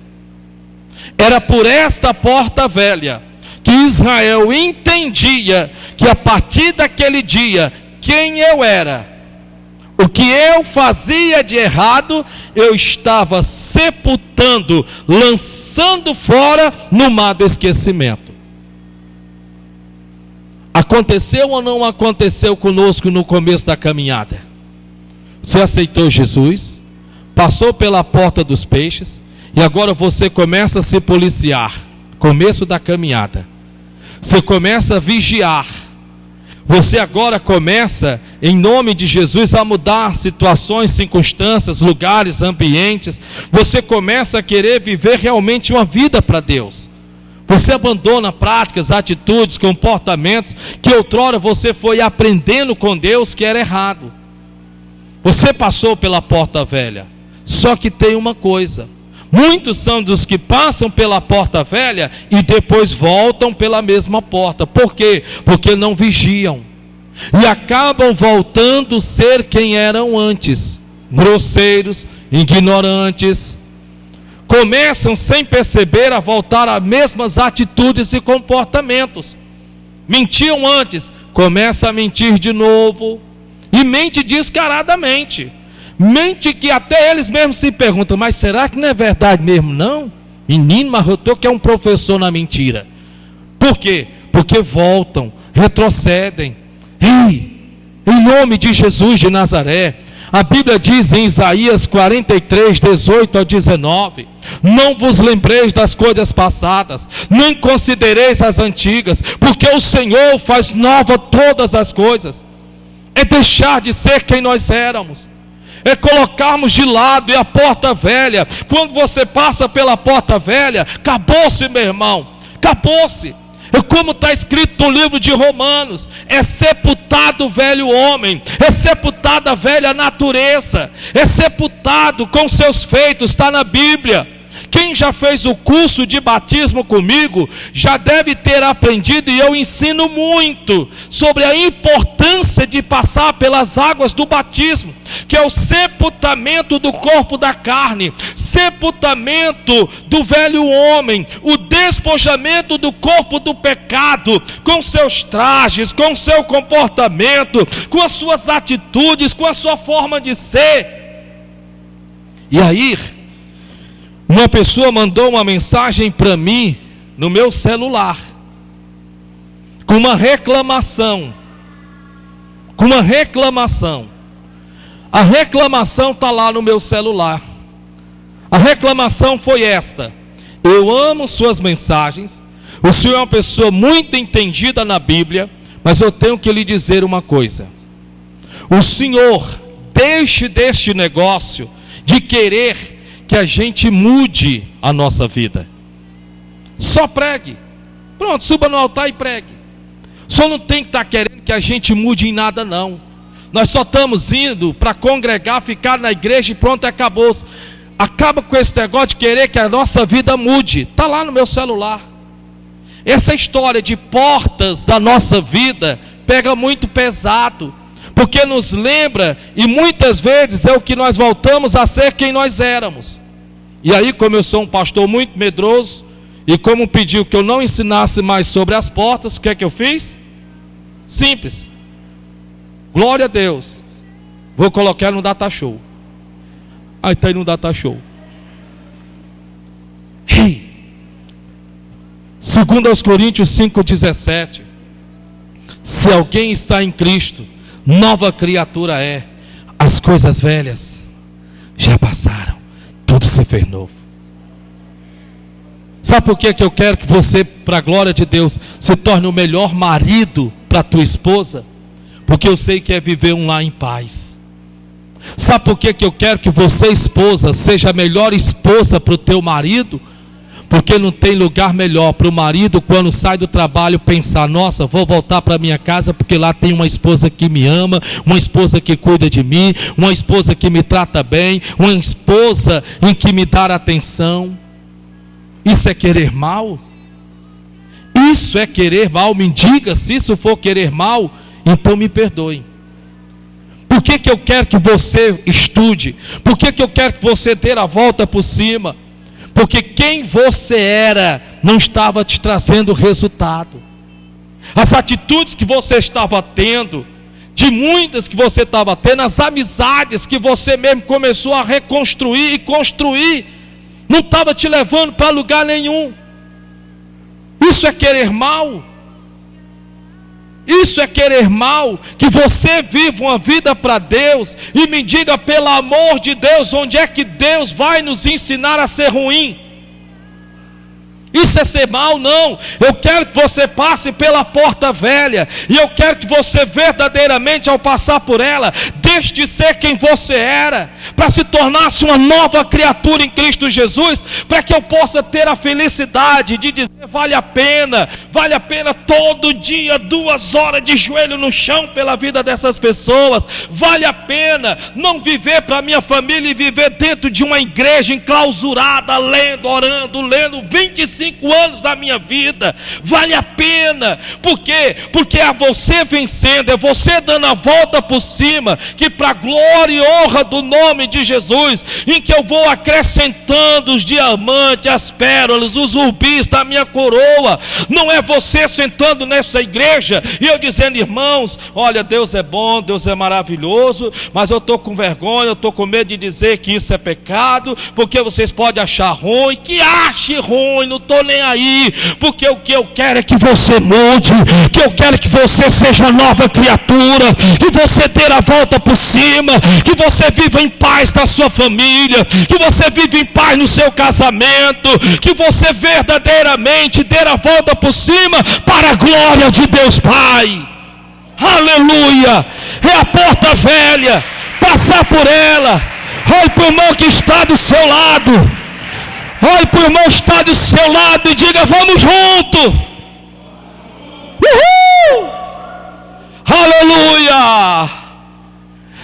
Era por esta porta velha que Israel entendia que a partir daquele dia, quem eu era, o que eu fazia de errado, eu estava sepultando, lançando fora no mar do esquecimento. Aconteceu ou não aconteceu conosco no começo da caminhada? Você aceitou Jesus, passou pela porta dos peixes, e agora você começa a se policiar. Começo da caminhada. Você começa a vigiar. Você agora começa, em nome de Jesus, a mudar situações, circunstâncias, lugares, ambientes. Você começa a querer viver realmente uma vida para Deus. Você abandona práticas, atitudes, comportamentos que outrora você foi aprendendo com Deus que era errado. Você passou pela porta velha. Só que tem uma coisa: muitos são dos que passam pela porta velha e depois voltam pela mesma porta. Por quê? Porque não vigiam. E acabam voltando a ser quem eram antes. Grosseiros, ignorantes. Começam sem perceber a voltar às mesmas atitudes e comportamentos. Mentiam antes, começa a mentir de novo. E mente descaradamente. Mente que até eles mesmos se perguntam: mas será que não é verdade mesmo não? Menino, mas eu estou que é um professor na mentira. Por quê? Porque voltam, retrocedem. Ei, em nome de Jesus de Nazaré, a Bíblia diz em Isaías 43, 18 ao 19: não vos lembreis das coisas passadas, nem considereis as antigas, porque o Senhor faz nova todas as coisas. É deixar de ser quem nós éramos, é colocarmos de lado, e a porta velha, quando você passa pela porta velha, acabou-se, meu irmão, acabou-se. É como está escrito no livro de Romanos: é sepultado o velho homem, é sepultada a velha natureza, é sepultado com seus feitos, está na Bíblia. Quem já fez o curso de batismo comigo, já deve ter aprendido, e eu ensino muito, sobre a importância de passar pelas águas do batismo, que é o sepultamento do corpo da carne, sepultamento do velho homem, o despojamento do corpo do pecado, com seus trajes, com seu comportamento, com as suas atitudes, com a sua forma de ser. E aí, uma pessoa mandou uma mensagem para mim no meu celular, com uma reclamação. A reclamação está lá no meu celular. A reclamação foi esta: eu amo suas mensagens, o senhor é uma pessoa muito entendida na Bíblia, mas eu tenho que lhe dizer uma coisa: o senhor deixe deste negócio de querer que a gente mude a nossa vida. Só pregue. Pronto, suba no altar e pregue. Só não tem que estar querendo que a gente mude em nada, não. Nós só estamos indo para congregar, ficar na igreja e pronto, acabou. Acaba com esse negócio de querer que a nossa vida mude. Está lá no meu celular. Essa história de portas da nossa vida pega muito pesado, porque nos lembra, e muitas vezes é o que nós voltamos a ser quem nós éramos. E aí, como eu sou um pastor muito medroso, e como pediu que eu não ensinasse mais sobre as portas, o que é que eu fiz? Simples. Glória a Deus. Vou colocar no data show. Aí está aí no data show. Hey. 2 Coríntios 5,17. Se alguém está em Cristo, nova criatura é. As coisas velhas já passaram, tudo se fez novo. Sabe por que eu quero que você, para a glória de Deus, se torne o melhor marido para a tua esposa? Porque eu sei que é viver um lar em paz. Sabe por que eu quero que você, esposa, seja a melhor esposa para o teu marido? Porque não tem lugar melhor para o marido, quando sai do trabalho, pensar: nossa, vou voltar para minha casa, porque lá tem uma esposa que me ama, uma esposa que cuida de mim, uma esposa que me trata bem, uma esposa em que me dá atenção. Isso é querer mal? Isso é querer mal? Me diga, se isso for querer mal, então me perdoe. Por que eu quero que você estude? Por que eu quero que você dê a volta por cima? Porque quem você era não estava te trazendo resultado. As atitudes que você estava tendo, de muitas que você estava tendo, as amizades que você mesmo começou a reconstruir e construir, não estava te levando para lugar nenhum. Isso é querer mal. Isso é querer mal. Que você viva uma vida para Deus e me diga, pelo amor de Deus, onde é que Deus vai nos ensinar a ser ruim? Isso é ser mal? Não. Eu quero que você passe pela porta velha. E eu quero que você verdadeiramente, ao passar por ela, deixe de ser quem você era, para se tornar-se uma nova criatura em Cristo Jesus, para que eu possa ter a felicidade de dizer: vale a pena todo dia 2 horas de joelho no chão pela vida dessas pessoas. Vale a pena não viver para minha família e viver dentro de uma igreja enclausurada, lendo, orando, lendo 25 anos da minha vida. Vale a pena. Por quê? Porque é você vencendo, é você dando a volta por cima, que para a glória e honra do nome de Jesus, em que eu vou acrescentando os diamantes, as pérolas, os rubis da minha coroa. Não é você sentando nessa igreja e eu dizendo: irmãos, olha, Deus é bom, Deus é maravilhoso, mas eu estou com vergonha, eu estou com medo de dizer que isso é pecado, porque vocês podem achar ruim. Que ache ruim, não estou nem aí, porque o que eu quero é que você mude, que eu quero que você seja uma nova criatura, que você dê a volta por cima, que você viva em paz na sua família, que você viva em paz no seu casamento, que você verdadeiramente dê a volta por cima para a glória de Deus Pai. Aleluia! É a porta velha, passar por ela. Olhe para o irmão que está do seu lado, olhe para o irmão que está do seu lado e diga: vamos junto. Uhul! Aleluia!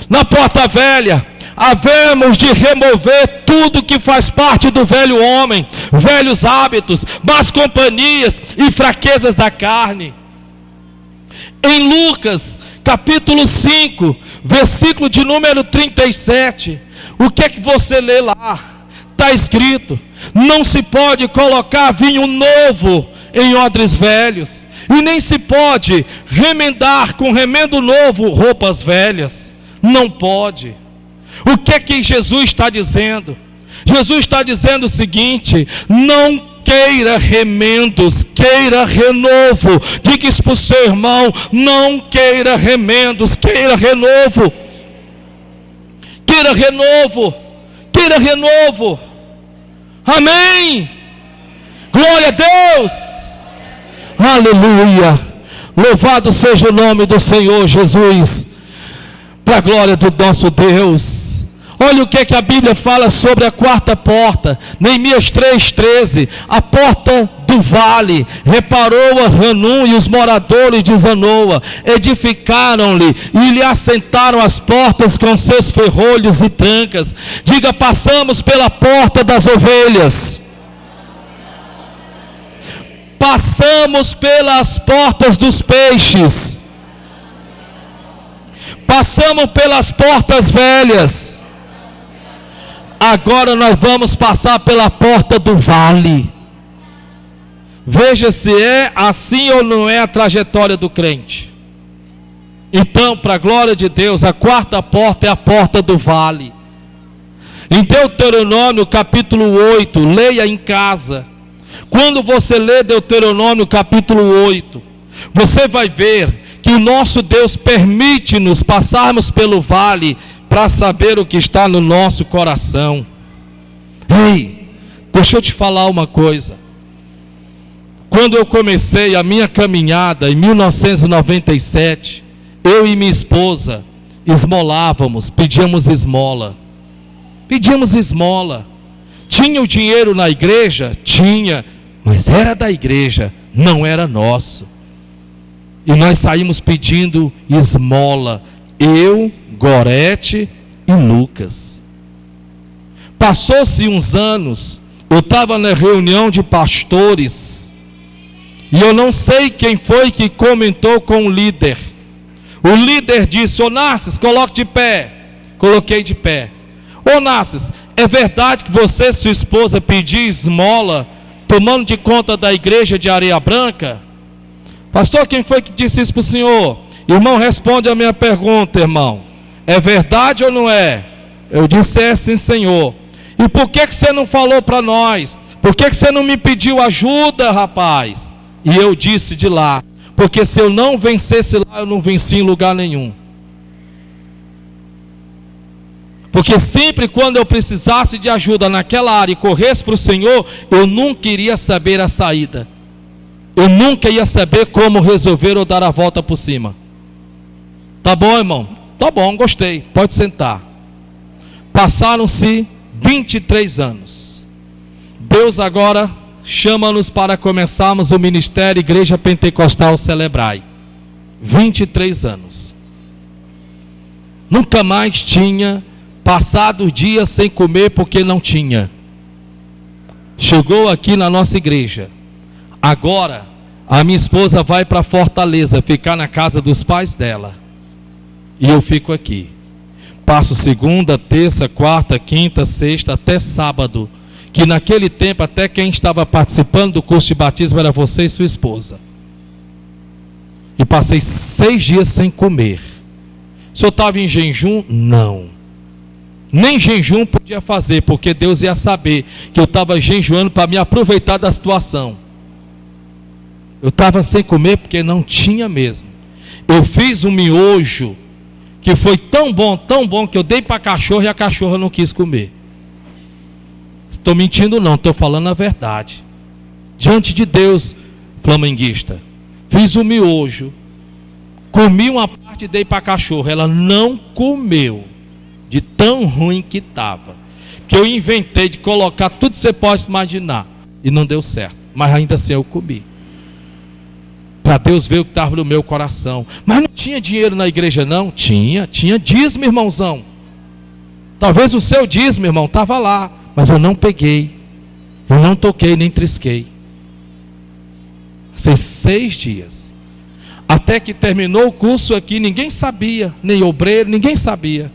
Na porta velha, havemos de remover tudo que faz parte do velho homem, velhos hábitos, más companhias e fraquezas da carne. Em Lucas, capítulo 5, versículo de número 37, o que é que você lê lá? Está escrito: não se pode colocar vinho novo em odres velhos, e nem se pode remendar com remendo novo roupas velhas. Não pode. O que é que Jesus está dizendo? Jesus está dizendo o seguinte: não queira remendos, queira renovo. Diga isso para o seu irmão: não queira remendos, queira renovo. Queira renovo, queira renovo. Amém. Glória a Deus. Aleluia. Louvado seja o nome do Senhor Jesus, para a glória do nosso Deus. Olha o que é que a Bíblia fala sobre a quarta porta. Neemias 3,13. A porta do vale reparou a Hanum e os moradores de Zanoa, edificaram-lhe e lhe assentaram as portas com seus ferrolhos e trancas. Diga: passamos pela porta das ovelhas, passamos pelas portas dos peixes, passamos pelas portas velhas. Agora nós vamos passar pela porta do vale. Veja se é assim ou não é a trajetória do crente. Então, para a glória de Deus, a quarta porta é a porta do vale. Em Deuteronômio capítulo 8, leia em casa. Quando você lê Deuteronômio capítulo 8, você vai ver que o nosso Deus permite-nos passarmos pelo vale para saber o que está no nosso coração. Ei, deixa eu te falar uma coisa. Quando eu comecei a minha caminhada em 1997, eu e minha esposa esmolávamos, pedíamos esmola. Pedíamos esmola. Tinha o dinheiro na igreja? Tinha, mas era da igreja, não era nosso. E nós saímos pedindo esmola. Eu, Gorete e Lucas. Passou-se uns anos, eu estava na reunião de pastores, e eu não sei quem foi que comentou com o líder. O líder disse: ô Narcis, coloque de pé. Coloquei de pé. Ô Narcis, é verdade que você e sua esposa pediu esmola, tomando de conta da igreja de Areia Branca? Pastor, quem foi que disse isso para o senhor? Irmão, responde a minha pergunta, irmão. É verdade ou não é? Eu disse: é sim, Senhor. E por que você não falou para nós? Por que você não me pediu ajuda, rapaz? E eu disse de lá: porque se eu não vencesse lá, eu não venci em lugar nenhum. Porque sempre quando eu precisasse de ajuda naquela área e corresse para o Senhor, eu nunca iria saber a saída. Eu nunca ia saber como resolver ou dar a volta por cima. Tá bom, irmão? Tá bom, gostei. Pode sentar. Passaram-se 23 anos. Deus agora chama-nos para começarmos o ministério Igreja Pentecostal Celebrai. 23 anos. Nunca mais tinha passado dias sem comer porque não tinha. Chegou aqui na nossa igreja. Agora, a minha esposa vai para Fortaleza, ficar na casa dos pais dela. E eu fico aqui. Passo segunda, terça, quarta, quinta, sexta, até sábado. Que naquele tempo, até quem estava participando do curso de batismo era você e sua esposa. E passei 6 dias sem comer. O senhor estava em jejum? Não. Nem jejum podia fazer, porque Deus ia saber que eu estava jejuando para me aproveitar da situação. Eu estava sem comer porque não tinha mesmo. Eu fiz um miojo que foi tão bom, que eu dei para a cachorra e a cachorra não quis comer. Estou mentindo não, estou falando a verdade. Diante de Deus, flamenguista, fiz um miojo, comi uma parte e dei para a cachorra, ela não comeu, de tão ruim que estava. Que eu inventei de colocar tudo que você pode imaginar, e não deu certo, mas ainda assim eu comi. Para Deus ver o que estava no meu coração. Mas não tinha dinheiro na igreja não? Tinha dízimo, irmãozão. Talvez o seu dízimo, irmão, estava lá, mas eu não peguei, eu não toquei, nem trisquei. Passei 6 dias, até que terminou o curso aqui, ninguém sabia, nem obreiro, ninguém sabia.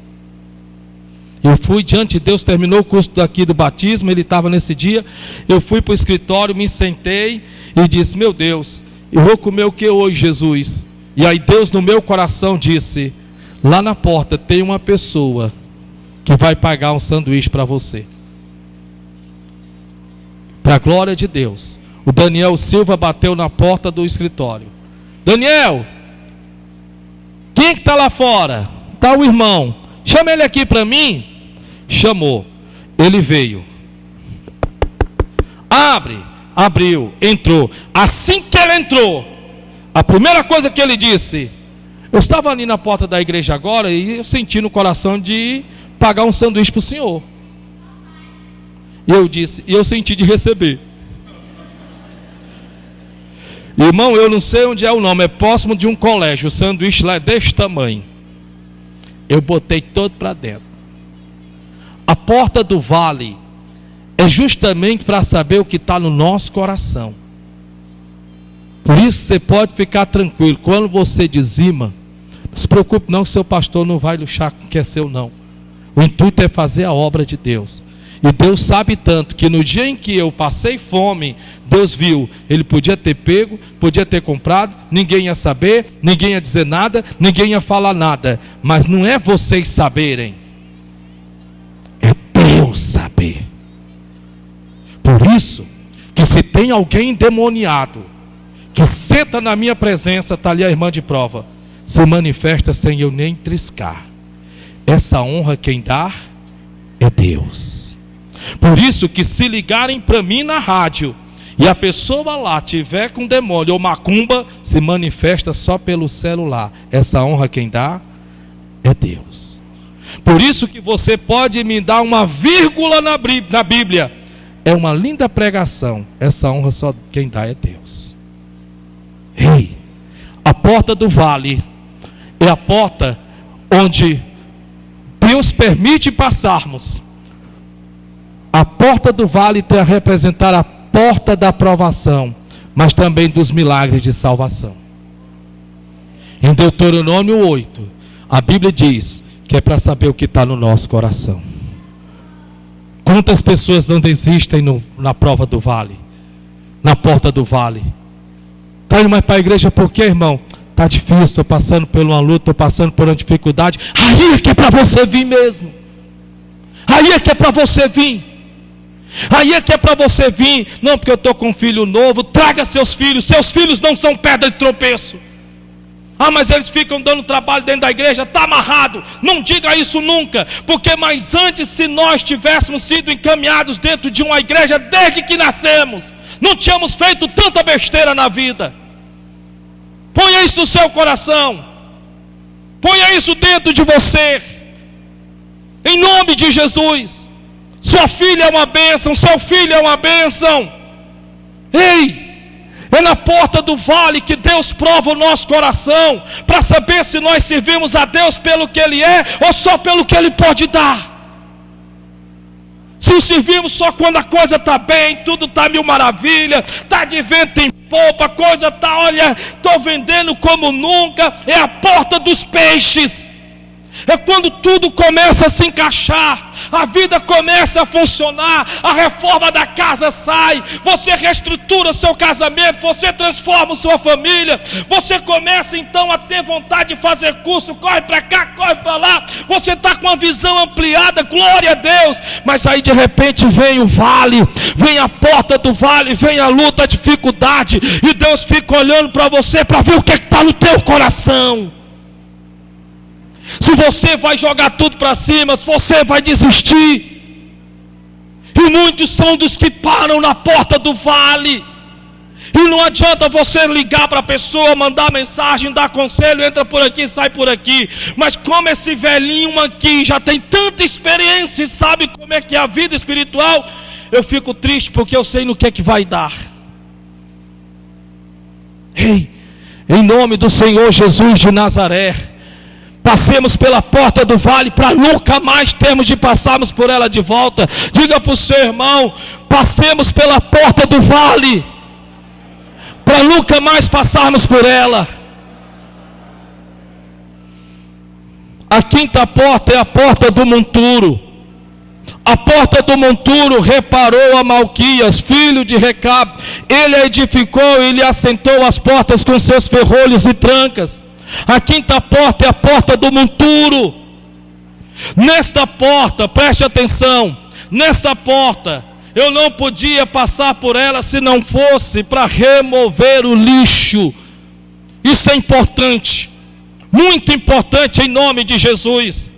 Eu fui diante de Deus, terminou o curso daqui do batismo, ele estava nesse dia, eu fui para o escritório, me sentei e disse, meu Deus, eu vou comer o que hoje, Jesus? E aí Deus no meu coração disse, lá na porta tem uma pessoa que vai pagar um sanduíche para você. Para a glória de Deus, o Daniel Silva bateu na porta do escritório. Daniel, quem que está lá fora? Está o irmão, chama ele aqui para mim. Chamou, ele veio. Abriu, entrou. Assim que ele entrou, a primeira coisa que ele disse, eu estava ali na porta da igreja agora e eu senti no coração de pagar um sanduíche para o senhor. E eu disse, e eu senti de receber. Irmão, eu não sei onde é o nome, é próximo de um colégio, o sanduíche lá é desse tamanho. Eu botei todo para dentro. A porta do vale é justamente para saber o que está no nosso coração. Por isso você pode ficar tranquilo, quando você dizima, não se preocupe não que seu pastor não vai luxar com o que é seu não. O intuito é fazer a obra de Deus. E Deus sabe tanto que no dia em que eu passei fome, Deus viu, ele podia ter pego, podia ter comprado, ninguém ia saber, ninguém ia dizer nada, ninguém ia falar nada. Mas não é vocês saberem, é Deus saber. Por isso, que se tem alguém endemoniado, que senta na minha presença, está ali a irmã de prova, se manifesta sem eu nem triscar. Essa honra quem dá é Deus. Por isso que se ligarem para mim na rádio, e a pessoa lá tiver com demônio ou macumba, se manifesta só pelo celular. Essa honra quem dá é Deus. Por isso que você pode me dar uma vírgula na Bíblia, é uma linda pregação, essa honra só quem dá é Deus. Ei, a porta do vale é a porta onde Deus permite passarmos. A porta do vale tem a representar a porta da aprovação, mas também dos milagres de salvação. Em Deuteronômio 8, a Bíblia diz que é para saber o que está no nosso coração. Quantas pessoas não desistem na prova do vale, na porta do vale? Está indo mais para a igreja por quê, irmão? Está difícil, estou passando por uma luta, estou passando por uma dificuldade. Aí é que é para você vir mesmo. Aí é que é para você vir. Aí é que é para você vir. Não, porque eu estou com um filho novo. Traga seus filhos não são pedra de tropeço. Ah, mas eles ficam dando trabalho dentro da igreja. Está amarrado. Não diga isso nunca. Porque mais antes, se nós tivéssemos sido encaminhados dentro de uma igreja desde que nascemos, não tínhamos feito tanta besteira na vida. Ponha isso no seu coração. Ponha isso dentro de você. Em nome de Jesus. Sua filha é uma bênção. Seu filho é uma bênção. Ei! É na porta do vale que Deus prova o nosso coração, para saber se nós servimos a Deus pelo que Ele é, ou só pelo que Ele pode dar. Se o servimos só quando a coisa está bem, tudo está mil maravilha, está de vento em popa, a coisa está, olha, estou vendendo como nunca, é a porta dos peixes. É quando tudo começa a se encaixar, a vida começa a funcionar, a reforma da casa sai, você reestrutura o seu casamento, você transforma a sua família, você começa então a ter vontade de fazer curso, corre para cá, corre para lá, você está com uma visão ampliada, glória a Deus, mas aí de repente vem o vale, vem a porta do vale, vem a luta, a dificuldade, e Deus fica olhando para você para ver o que está no teu coração. Se você vai jogar tudo para cima, se você vai desistir. E muitos são dos que param na porta do vale. E não adianta você ligar para a pessoa, mandar mensagem, dar conselho, entra por aqui, sai por aqui. Mas como esse velhinho aqui já tem tanta experiência e sabe como é que é a vida espiritual, eu fico triste porque eu sei no que é que vai dar. Ei, em nome do Senhor Jesus de Nazaré, passemos pela porta do vale para nunca mais termos de passarmos por ela de volta. Diga para o seu irmão, passemos pela porta do vale para nunca mais passarmos por ela. A quinta porta é a porta do monturo. A porta do monturo reparou a Malquias, filho de Recabe. Ele a edificou e lhe assentou as portas com seus ferrolhos e trancas. A quinta porta é a porta do monturo. Nesta porta, preste atenção, nesta porta, eu não podia passar por ela se não fosse para remover o lixo. Isso é importante, muito importante em nome de Jesus.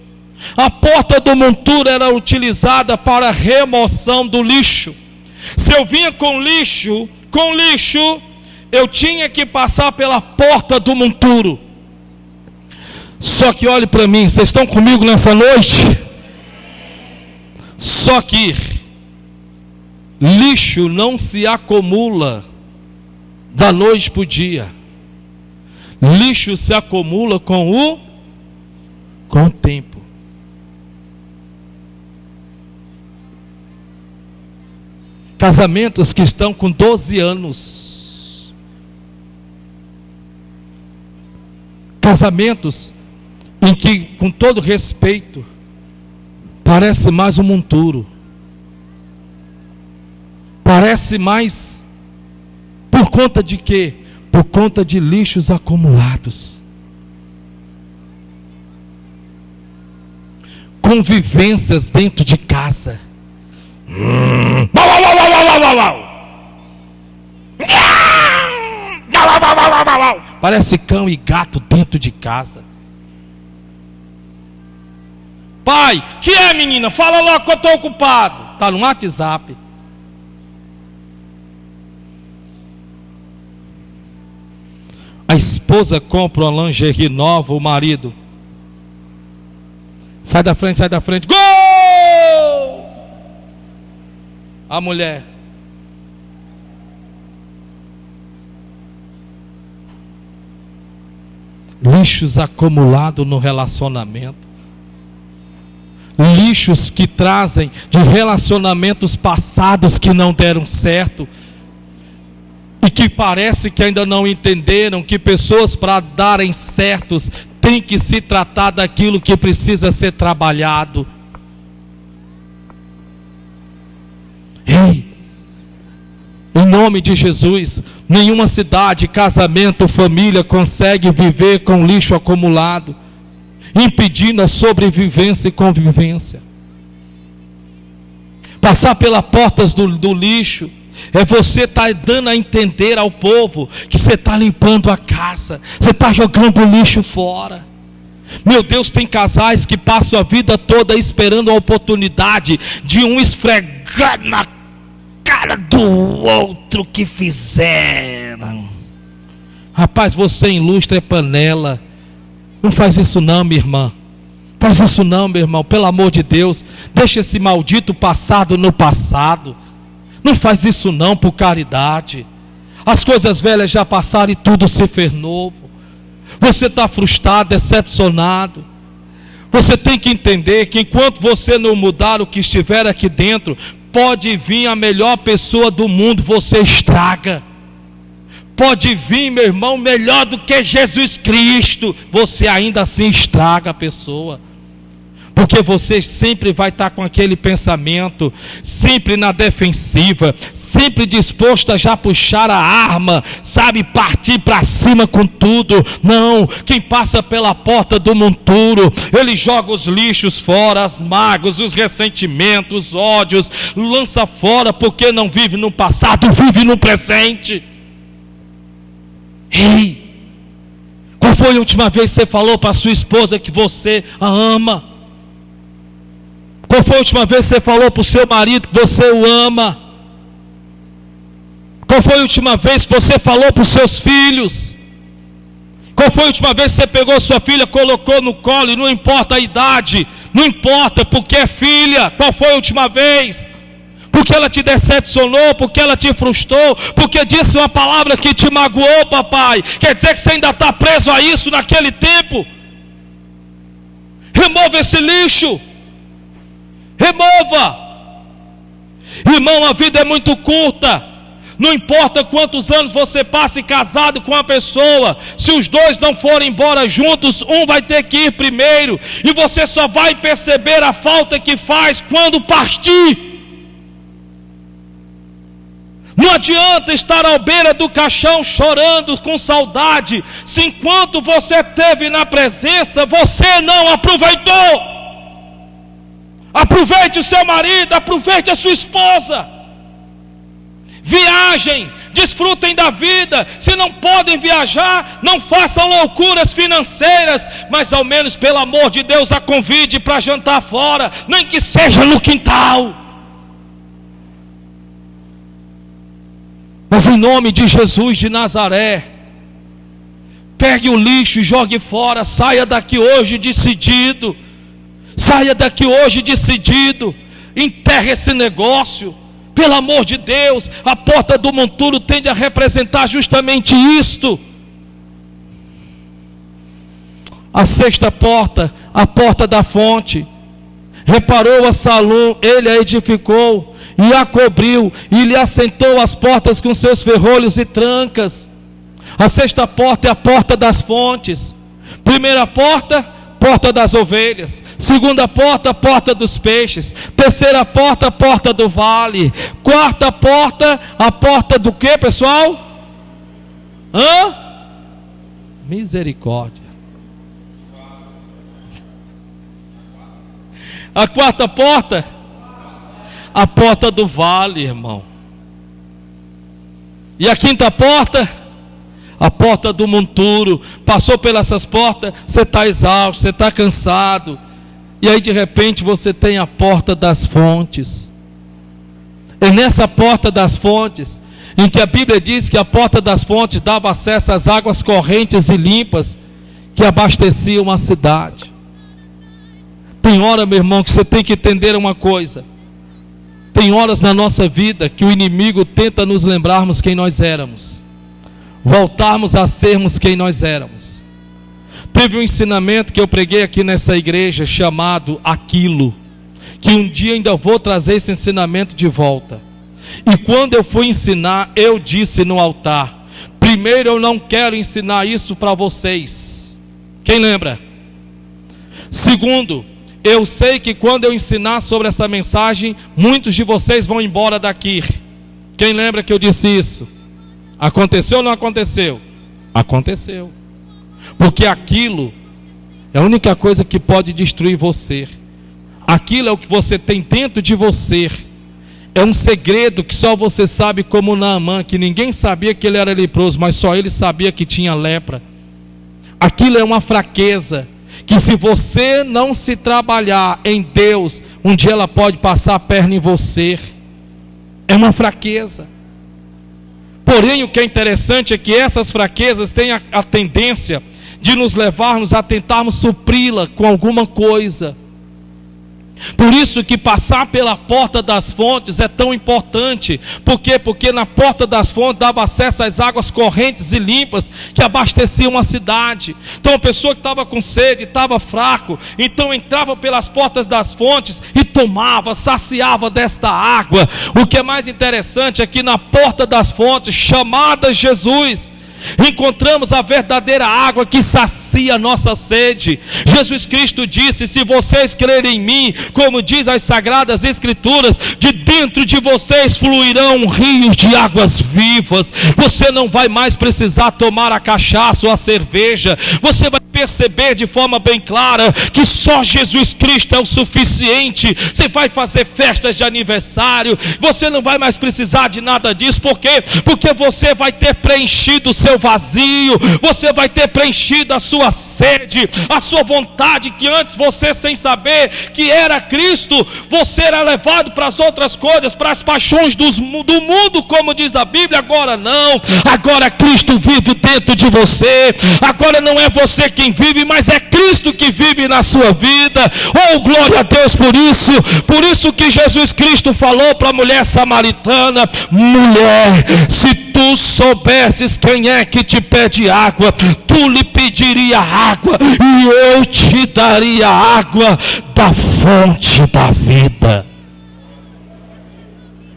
A porta do monturo era utilizada para a remoção do lixo. Se eu vinha com lixo, eu tinha que passar pela porta do monturo. Só que olhe para mim, vocês estão comigo nessa noite? Só que lixo não se acumula da noite para o dia. Lixo se acumula com o tempo. Casamentos que estão com 12 anos. Casamentos em que, com todo respeito, parece mais um monturo. Parece mais, por conta de quê? Por conta de lixos acumulados. Convivências dentro de casa. Parece cão e gato dentro de casa. Pai, que é, menina? Fala logo que eu estou ocupado. Está no WhatsApp. A esposa compra uma lingerie nova, o marido. Sai da frente. Gol! A mulher. Lixos acumulados no relacionamento. Lixos que trazem de relacionamentos passados que não deram certo. E que parece que ainda não entenderam que pessoas para darem certos têm que se tratar daquilo que precisa ser trabalhado. Ei, em nome de Jesus, nenhuma cidade, casamento, família consegue viver com lixo acumulado, impedindo a sobrevivência e convivência. Passar pelas portas do lixo É você estar dando a entender ao povo que você está limpando a casa, você está jogando o lixo fora. Meu Deus, tem casais que passam a vida toda esperando a oportunidade de um esfregar na cara do outro que fizeram. Rapaz, você ilustra panela. Não faz isso não, minha irmã. Faz isso não, meu irmão, pelo amor de Deus. Deixa esse maldito passado no passado. Não faz isso não por caridade. As coisas velhas já passaram e tudo se fez novo. Você está frustrado, decepcionado. Você tem que entender que enquanto você não mudar o que estiver aqui dentro, pode vir a melhor pessoa do mundo, você estraga. Pode vir, meu irmão, melhor do que Jesus Cristo, você ainda assim estraga a pessoa. Porque você sempre vai estar com aquele pensamento, sempre na defensiva, sempre disposto a já puxar a arma, sabe, partir para cima com tudo. Não, quem passa pela porta do monturo, ele joga os lixos fora, as mágoas, os ressentimentos, os ódios, lança fora, porque não vive no passado, vive no presente. Ei, qual foi a última vez que você falou para sua esposa que você a ama? Qual foi a última vez que você falou para o seu marido que você o ama? Qual foi a última vez que você falou para os seus filhos? Qual foi a última vez que você pegou sua filha, colocou no colo, e não importa a idade, não importa, porque é filha? Qual foi a última vez? Porque ela te decepcionou, porque ela te frustrou, porque disse uma palavra que te magoou, papai. Quer dizer que você ainda está preso a isso naquele tempo? Remova esse lixo. Remova. Irmão, a vida é muito curta. Não importa quantos anos você passe casado com a pessoa, se os dois não forem embora juntos, um vai ter que ir primeiro, e você só vai perceber a falta que faz quando partir. Não adianta estar à beira do caixão chorando com saudade, se enquanto você esteve na presença, você não aproveitou. Aproveite o seu marido, aproveite a sua esposa. Viajem, desfrutem da vida. Se não podem viajar, não façam loucuras financeiras, mas ao menos pelo amor de Deus a convide para jantar fora, nem que seja no quintal. Mas em nome de Jesus de Nazaré, pegue o lixo e jogue fora. Saia daqui hoje decidido. Saia daqui hoje decidido. Enterre esse negócio. Pelo amor de Deus, a porta do monturo tende a representar justamente isto. A sexta porta, a porta da fonte. Reparou a Salom, ele a edificou e a cobriu, e lhe assentou as portas com seus ferrolhos e trancas. A sexta porta é a porta das fontes. Primeira porta, porta das ovelhas. Segunda porta, porta dos peixes. Terceira porta, porta do vale. Quarta porta, a porta do quê, pessoal? Misericórdia. A quarta porta, a porta do vale, irmão. E a quinta porta, a porta do monturo. Passou pelas essas portas, você está exausto, você está cansado. E aí de repente você tem a porta das fontes. É nessa porta das fontes, em que a Bíblia diz que a porta das fontes dava acesso às águas correntes e limpas, que abasteciam a cidade. Tem hora, meu irmão, que você tem que entender uma coisa. Tem horas na nossa vida que o inimigo tenta nos lembrarmos quem nós éramos, voltarmos a sermos quem nós éramos. Teve um ensinamento que eu preguei aqui nessa igreja chamado Aquilo, que um dia ainda vou trazer esse ensinamento de volta. E quando eu fui ensinar, eu disse no altar: primeiro, eu não quero ensinar isso para vocês. Quem lembra? Segundo, eu sei que quando eu ensinar sobre essa mensagem, muitos de vocês vão embora daqui. Quem lembra que eu disse isso? Aconteceu ou não aconteceu? Aconteceu. Porque aquilo é a única coisa que pode destruir você. Aquilo é o que você tem dentro de você. É um segredo que só você sabe, como Naamã, que ninguém sabia que ele era leproso, mas só ele sabia que tinha lepra. Aquilo é uma fraqueza, que se você não se trabalhar em Deus, um dia ela pode passar a perna em você. É uma fraqueza. Porém, o que é interessante é que essas fraquezas têm a tendência de nos levarmos a tentarmos supri-la com alguma coisa. Por isso que passar pela porta das fontes é tão importante. Por quê? Porque na porta das fontes dava acesso às águas correntes e limpas que abasteciam a cidade. Então a pessoa que estava com sede, estava fraco, então entrava pelas portas das fontes e tomava, saciava desta água. O que é mais interessante é que na porta das fontes, chamada Jesus, encontramos a verdadeira água que sacia a nossa sede. Jesus Cristo disse: se vocês crerem em mim, como diz as Sagradas Escrituras, de dentro de vocês fluirão rios de águas vivas. Você não vai mais precisar tomar a cachaça ou a cerveja. Você vai perceber de forma bem clara que só Jesus Cristo é o suficiente. Você vai fazer festas de aniversário, você não vai mais precisar de nada disso. Por quê? Porque você vai ter preenchido o seu vazio, você vai ter preenchido a sua sede, a sua vontade, que antes você, sem saber que era Cristo, você era levado para as outras coisas, para as paixões do mundo, como diz a Bíblia. Agora não, agora Cristo vive dentro de você. Agora não é você quem vive, mas é Cristo que vive na sua vida. Oh, glória a Deus por isso. Por isso que Jesus Cristo falou para a mulher samaritana: mulher, se tu soubesses quem é que te pede água, tu lhe pediria água e eu te daria água da fonte da vida.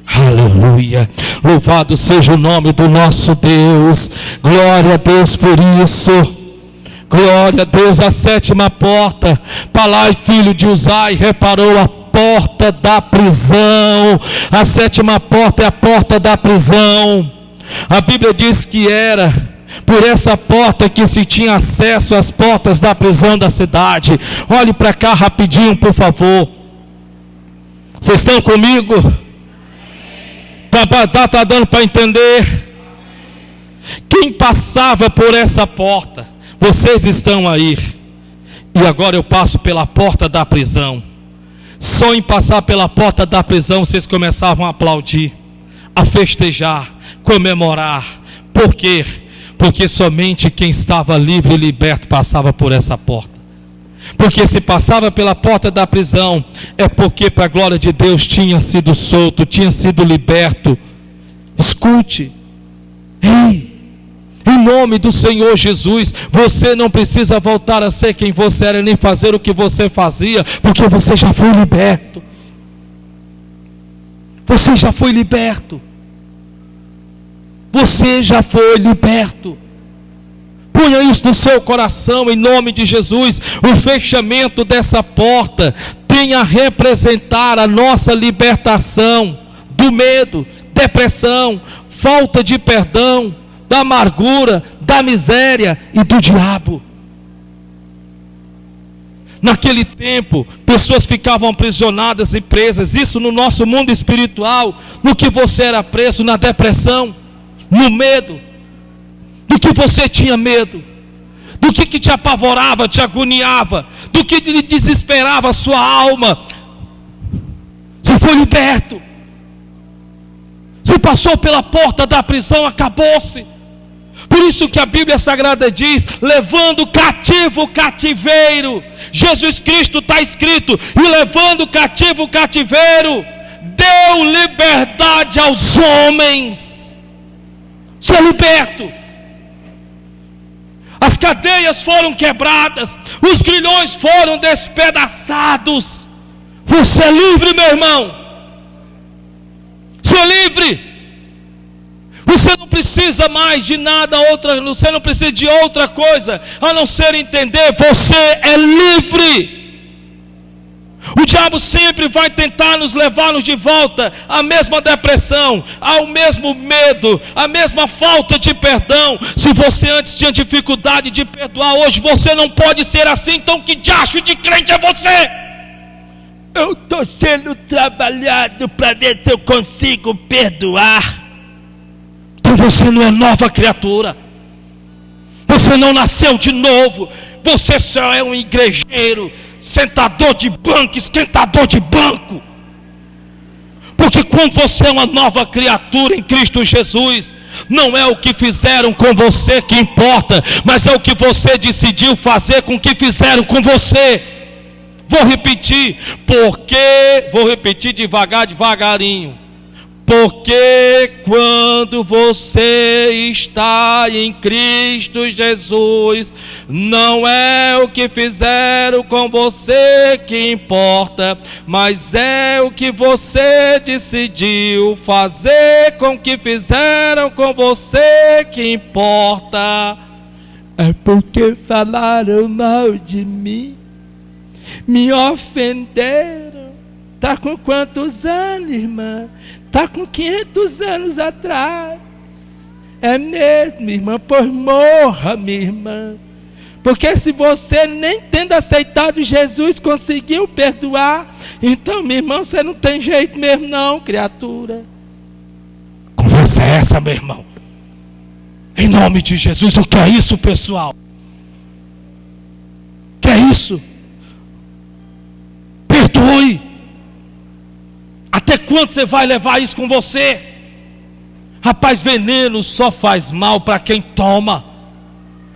Aleluia, louvado seja o nome do nosso Deus. Glória a Deus por isso. Glória a Deus. A sétima porta, Palai, filho de Uzai, reparou a porta da prisão. A sétima porta é a porta da prisão. A Bíblia diz que era por essa porta que se tinha acesso às portas da prisão da cidade. Olhe para cá rapidinho, por favor. Vocês estão comigo? Está dando para entender? Quem passava por essa porta? Vocês estão aí. E agora eu passo pela porta da prisão. Só em passar pela porta da prisão vocês começavam a aplaudir, a festejar, comemorar. Por quê? Porque somente quem estava livre e liberto passava por essa porta. Porque se passava pela porta da prisão, é porque para a glória de Deus tinha sido solto, tinha sido liberto. Escute, ei, em nome do Senhor Jesus, você não precisa voltar a ser quem você era, nem fazer o que você fazia, porque você já foi liberto. Você já foi liberto. Você já foi liberto. Ponha isso no seu coração, em nome de Jesus. O fechamento dessa porta tem a representar a nossa libertação do medo, depressão, falta de perdão, da amargura, da miséria e do diabo. Naquele tempo, pessoas ficavam aprisionadas e presas. Isso no nosso mundo espiritual. No que você era preso, na depressão, no medo. Do que você tinha medo, do que te apavorava, te agoniava, do que lhe desesperava a sua alma. Você foi liberto. Você passou pela porta da prisão, acabou-se. Por isso que a Bíblia Sagrada diz: levando cativo o cativeiro. Jesus Cristo está escrito: e levando cativo o cativeiro, deu liberdade aos homens. Você é liberto. As cadeias foram quebradas, os grilhões foram despedaçados. Você é livre, meu irmão. Você é livre. Você não precisa mais de nada outra, você não precisa de outra coisa a não ser entender: você é livre. O diabo sempre vai tentar nos levar-nos de volta à mesma depressão, ao mesmo medo, à mesma falta de perdão. Se você antes tinha dificuldade de perdoar, hoje você não pode ser assim. Então que diacho de crente é você? Eu estou sendo trabalhado para ver se eu consigo perdoar. Então você não é nova criatura. Você não nasceu de novo. Você só é um igrejeiro, sentador de banco, esquentador de banco. Porque quando você é uma nova criatura em Cristo Jesus, não é o que fizeram com você que importa, mas é o que você decidiu fazer com o que fizeram com você. Vou repetir devagarinho. Porque quando você está em Cristo Jesus, não é o que fizeram com você que importa, mas é o que você decidiu fazer com o que fizeram com você que importa. É porque falaram mal de mim, me ofenderam. Está com quantos anos, irmã? Está com 500 anos atrás. É mesmo, irmã? Pois morra, minha irmã. Porque se você nem tendo aceitado Jesus conseguiu perdoar, então, minha irmã, você não tem jeito mesmo não, criatura. Conversa é essa, meu irmão? Em nome de Jesus, o que é isso, pessoal? O que é isso? Perdoe. Até quando você vai levar isso com você? Rapaz, veneno só faz mal para quem toma.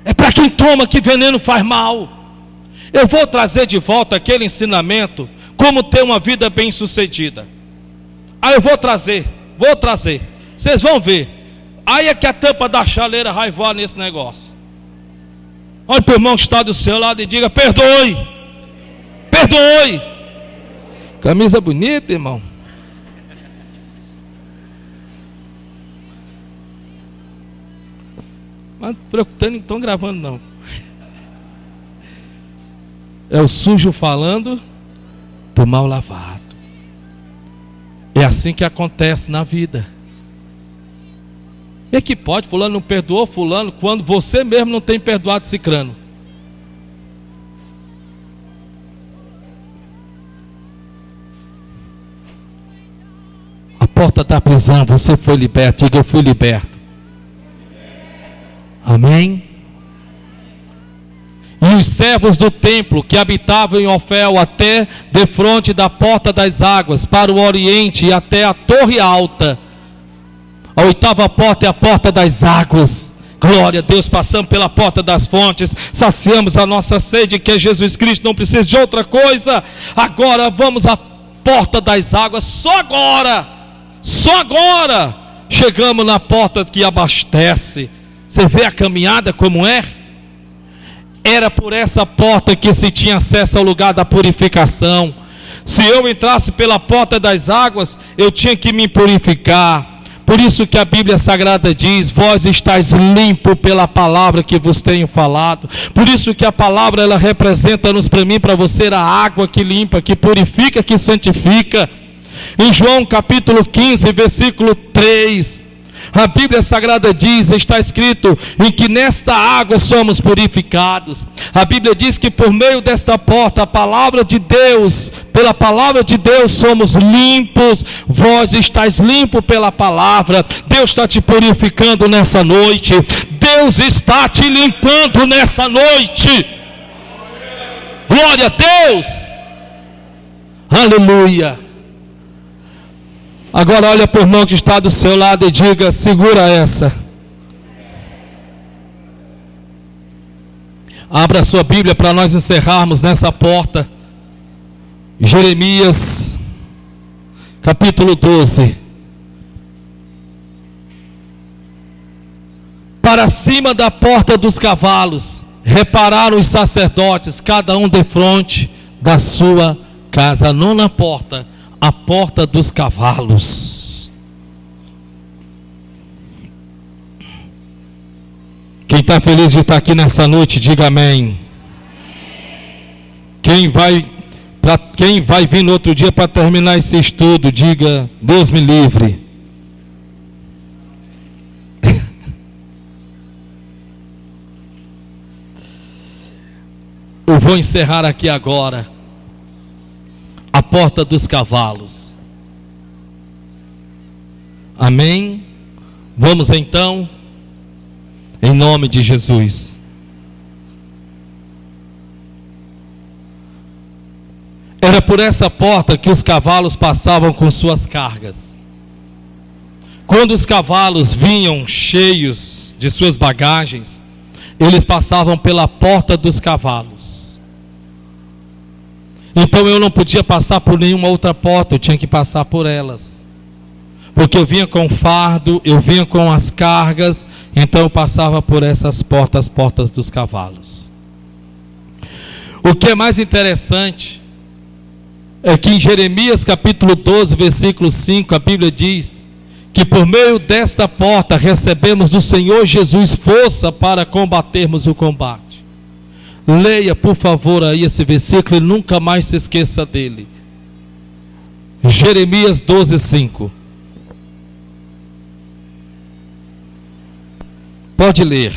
É para quem toma que veneno faz mal. Eu vou trazer de volta aquele ensinamento, como ter uma vida bem sucedida. Aí eu vou trazer. Vocês vão ver. Aí é que a tampa da chaleira vai voar nesse negócio. Olha para o irmão que está do seu lado e diga: perdoe. Perdoe. Camisa bonita, irmão. Mas preocupando, não estão gravando não. É o sujo falando do mal lavado. É assim que acontece na vida. E que pode, fulano não perdoou fulano, quando você mesmo não tem perdoado cicrano. A porta da prisão, você foi liberto. Diga: eu fui liberto. Amém? E os servos do templo que habitavam em Ofel até defronte da porta das águas, para o oriente e até a torre alta. A oitava porta é a porta das águas. Glória a Deus, passamos pela porta das fontes, saciamos a nossa sede, que é Jesus Cristo, não precisa de outra coisa. Agora vamos à porta das águas. Só agora chegamos na porta que abastece. Você vê a caminhada como é? Era por essa porta que se tinha acesso ao lugar da purificação. Se eu entrasse pela porta das águas, eu tinha que me purificar. Por isso que a Bíblia Sagrada diz: vós estáis limpo pela palavra que vos tenho falado. Por isso que a palavra, ela representa-nos, para mim, para você, a água que limpa, que purifica, que santifica. Em João capítulo 15, versículo 3, a Bíblia Sagrada diz, está escrito, em que nesta água somos purificados. A Bíblia diz que por meio desta porta, a palavra de Deus, pela palavra de Deus somos limpos. Vós estáis limpo pela palavra. Deus está te purificando nessa noite. Deus está te limpando nessa noite. Glória a Deus. Aleluia. Agora olha para o irmão que está do seu lado e diga: segura essa. Abra a sua Bíblia para nós encerrarmos nessa porta. Jeremias capítulo 12. Para cima da porta dos cavalos repararam os sacerdotes, cada um defronte da sua casa. A nona porta, a porta dos cavalos. Quem está feliz de estar aqui nessa noite, diga amém. Quem vai vir no outro dia para terminar esse estudo, diga: Deus me livre. Eu vou encerrar aqui agora. A porta dos cavalos. Amém? Vamos então, em nome de Jesus. Era por essa porta que os cavalos passavam com suas cargas. Quando os cavalos vinham cheios de suas bagagens, eles passavam pela porta dos cavalos. Então eu não podia passar por nenhuma outra porta, eu tinha que passar por elas. Porque eu vinha com fardo, eu vinha com as cargas, então eu passava por essas portas, as portas dos cavalos. O que é mais interessante é que em Jeremias capítulo 12, versículo 5, a Bíblia diz que por meio desta porta recebemos do Senhor Jesus força para combatermos o combate. Leia por favor aí esse versículo e nunca mais se esqueça dele. Jeremias 12, 5. Pode ler.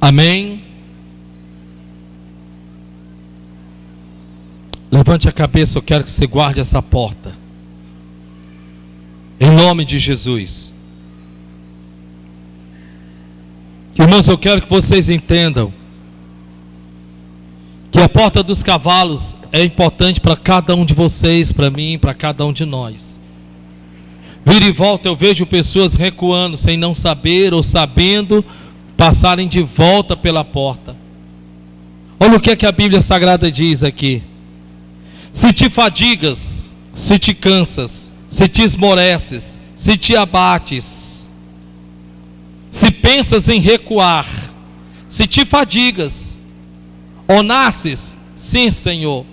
Amém? Levante a cabeça, eu quero que você guarde essa porta. Em nome de Jesus. Irmãos, eu quero que vocês entendam que a porta dos cavalos é importante para cada um de vocês, para mim, para cada um de nós. Vira e volta eu vejo pessoas recuando sem não saber ou sabendo passarem de volta pela porta. Olha o que é que a Bíblia Sagrada diz aqui. Se te fadigas, se te cansas, se te esmoreces, se te abates, se pensas em recuar, se te fadigas, ou nasces, sim Senhor,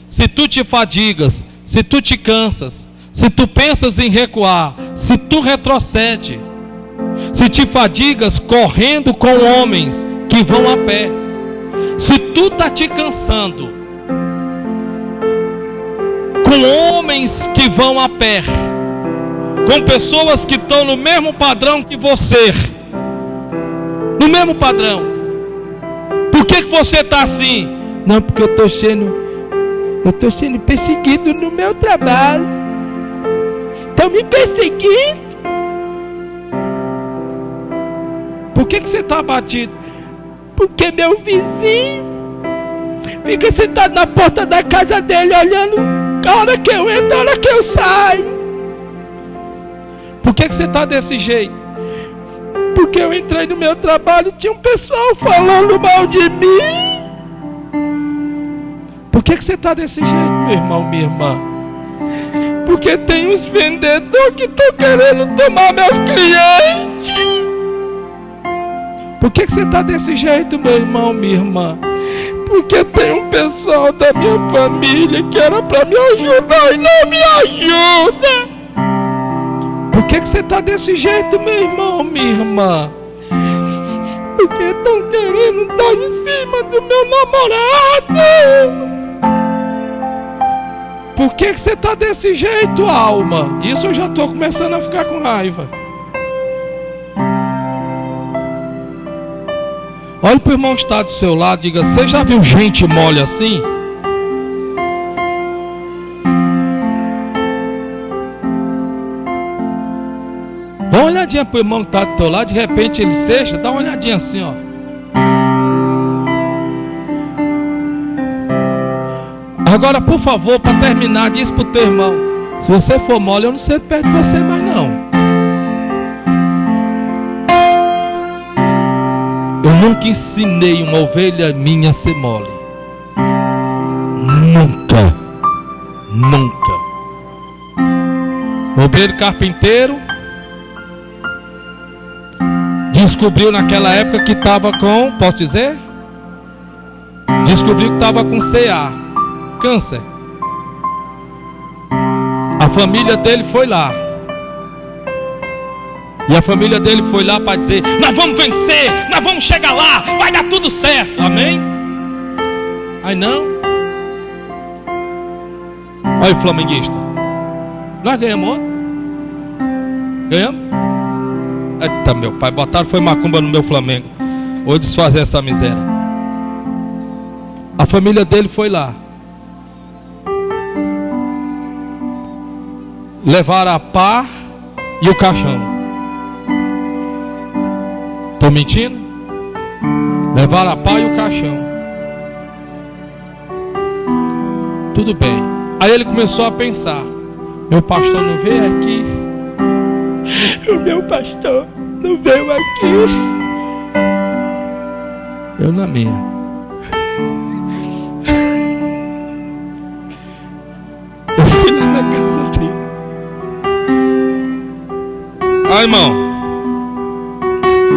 se tu te fadigas, se tu te cansas, se tu pensas em recuar, se tu retrocede, se te fadigas correndo com homens que vão a pé, se tu está te cansando com homens que vão a pé, com pessoas que estão no mesmo padrão que você, no mesmo padrão, por que você está assim? Não, porque eu estou sendo perseguido no meu trabalho, estão me perseguindo. Por que você está abatido? Porque meu vizinho fica sentado na porta da casa dele olhando a hora que eu entro, a hora que eu saio. Por que você está desse jeito? Porque eu entrei no meu trabalho, tinha um pessoal falando mal de mim. Por que você está desse jeito, meu irmão, minha irmã? Porque tem uns vendedores que estão querendo tomar meus clientes. Por que você está desse jeito, meu irmão, minha irmã? Porque tem um pessoal da minha família que era para me ajudar e não me ajuda. Por que você está desse jeito, meu irmão, minha irmã? Porque estão querendo dar em cima do meu namorado. Por que você está desse jeito, alma? Isso eu já estou começando a ficar com raiva. Olha para o irmão que está do seu lado, diga: você já viu gente mole assim? Dá uma olhadinha para o irmão que está do teu lado, de repente ele seja, dá uma olhadinha assim, ó. Agora, por favor, para terminar, diz para o teu irmão: se você for mole, eu não sento perto de você mais não. Eu nunca ensinei uma ovelha minha a ser mole. Nunca. Nunca. O obreiro carpinteiro descobriu naquela época que estava com, posso dizer? Descobriu que estava com CA, câncer. A família dele foi lá. E a família dele foi lá para dizer: nós vamos vencer, nós vamos chegar lá, vai dar tudo certo, amém? Aí não. Olha o flamenguista. Nós ganhamos ontem. Ganhamos? Eita, meu pai, botaram foi macumba no meu Flamengo. Vou desfazer essa miséria. A família dele foi lá. Levaram a pá e o caixão. Estou mentindo? Levaram a pá e o caixão. Tudo bem. Aí ele começou a pensar: meu pastor não veio aqui. O meu pastor não veio aqui. Eu na minha. Eu fui lá na casa dele. Ah, irmão.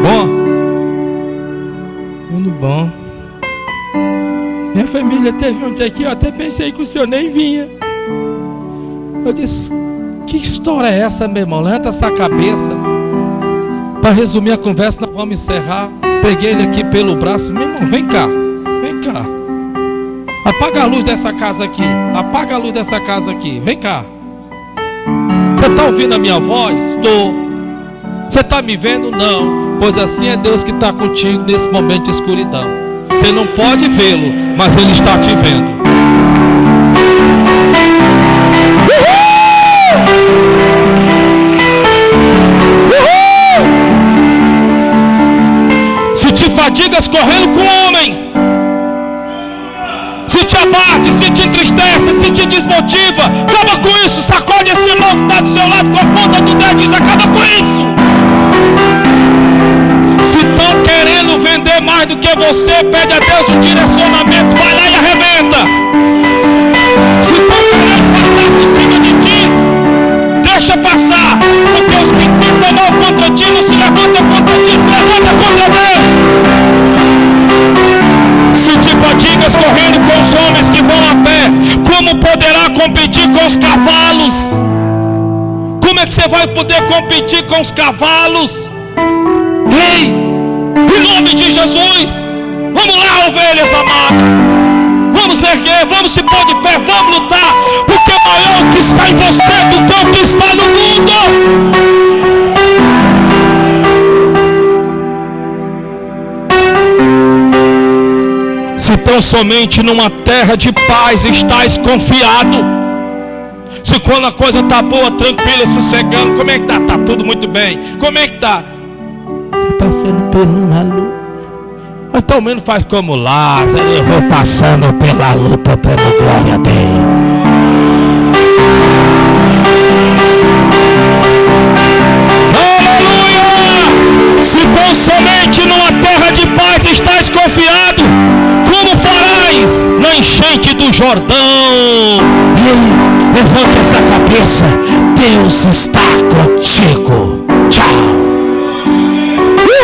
Bom? Tudo bom. Minha família teve ontem aqui, eu até pensei que o senhor nem vinha. Eu disse: que história é essa, meu irmão? Levanta essa cabeça. Para resumir a conversa, nós vamos encerrar. Peguei ele aqui pelo braço. Meu irmão, vem cá. Vem cá. Apaga a luz dessa casa aqui. Apaga a luz dessa casa aqui. Vem cá. Você está ouvindo a minha voz? Estou. Você está me vendo? Não. Pois assim é Deus que está contigo nesse momento de escuridão. Você não pode vê-lo, mas Ele está te vendo. Se te fadigas correndo com homens, se te abate, se te entristece, se te desmotiva, acaba com isso. Sacode esse irmão que está do seu lado com a ponta do dedo e diz: acaba com isso. Se estão querendo vender mais do que você, pede a Deus um direcionamento, vai lá e arrebenta. Se estão querendo passar por cima de ti, deixa passar, porque os que tentam mal contra ti não se levantam contra ti, se levantam contra Deus. Se te fadigas correndo com os homens que vão a pé, como poderá competir com os cavalos? Como é que você vai poder competir com os cavalos? Ei, em nome de Jesus, vamos lá, ovelhas amadas. Vamos erguer, vamos se pôr de pé, vamos lutar, porque é maior o que está em você do que o que está no mundo. Se tão somente numa terra de paz estáis confiado, se quando a coisa está boa, tranquila, sossegando, como é que está? Está tudo muito bem. Como é que está? Está passando por uma luta. Mas pelo menos faz como Lázaro: eu vou passando pela luta, dando glória a Deus. Aleluia! Se tão somente numa terra de paz estás confiado, como farás na enchente do Jordão? Ei, levante essa cabeça, Deus está contigo. Tchau.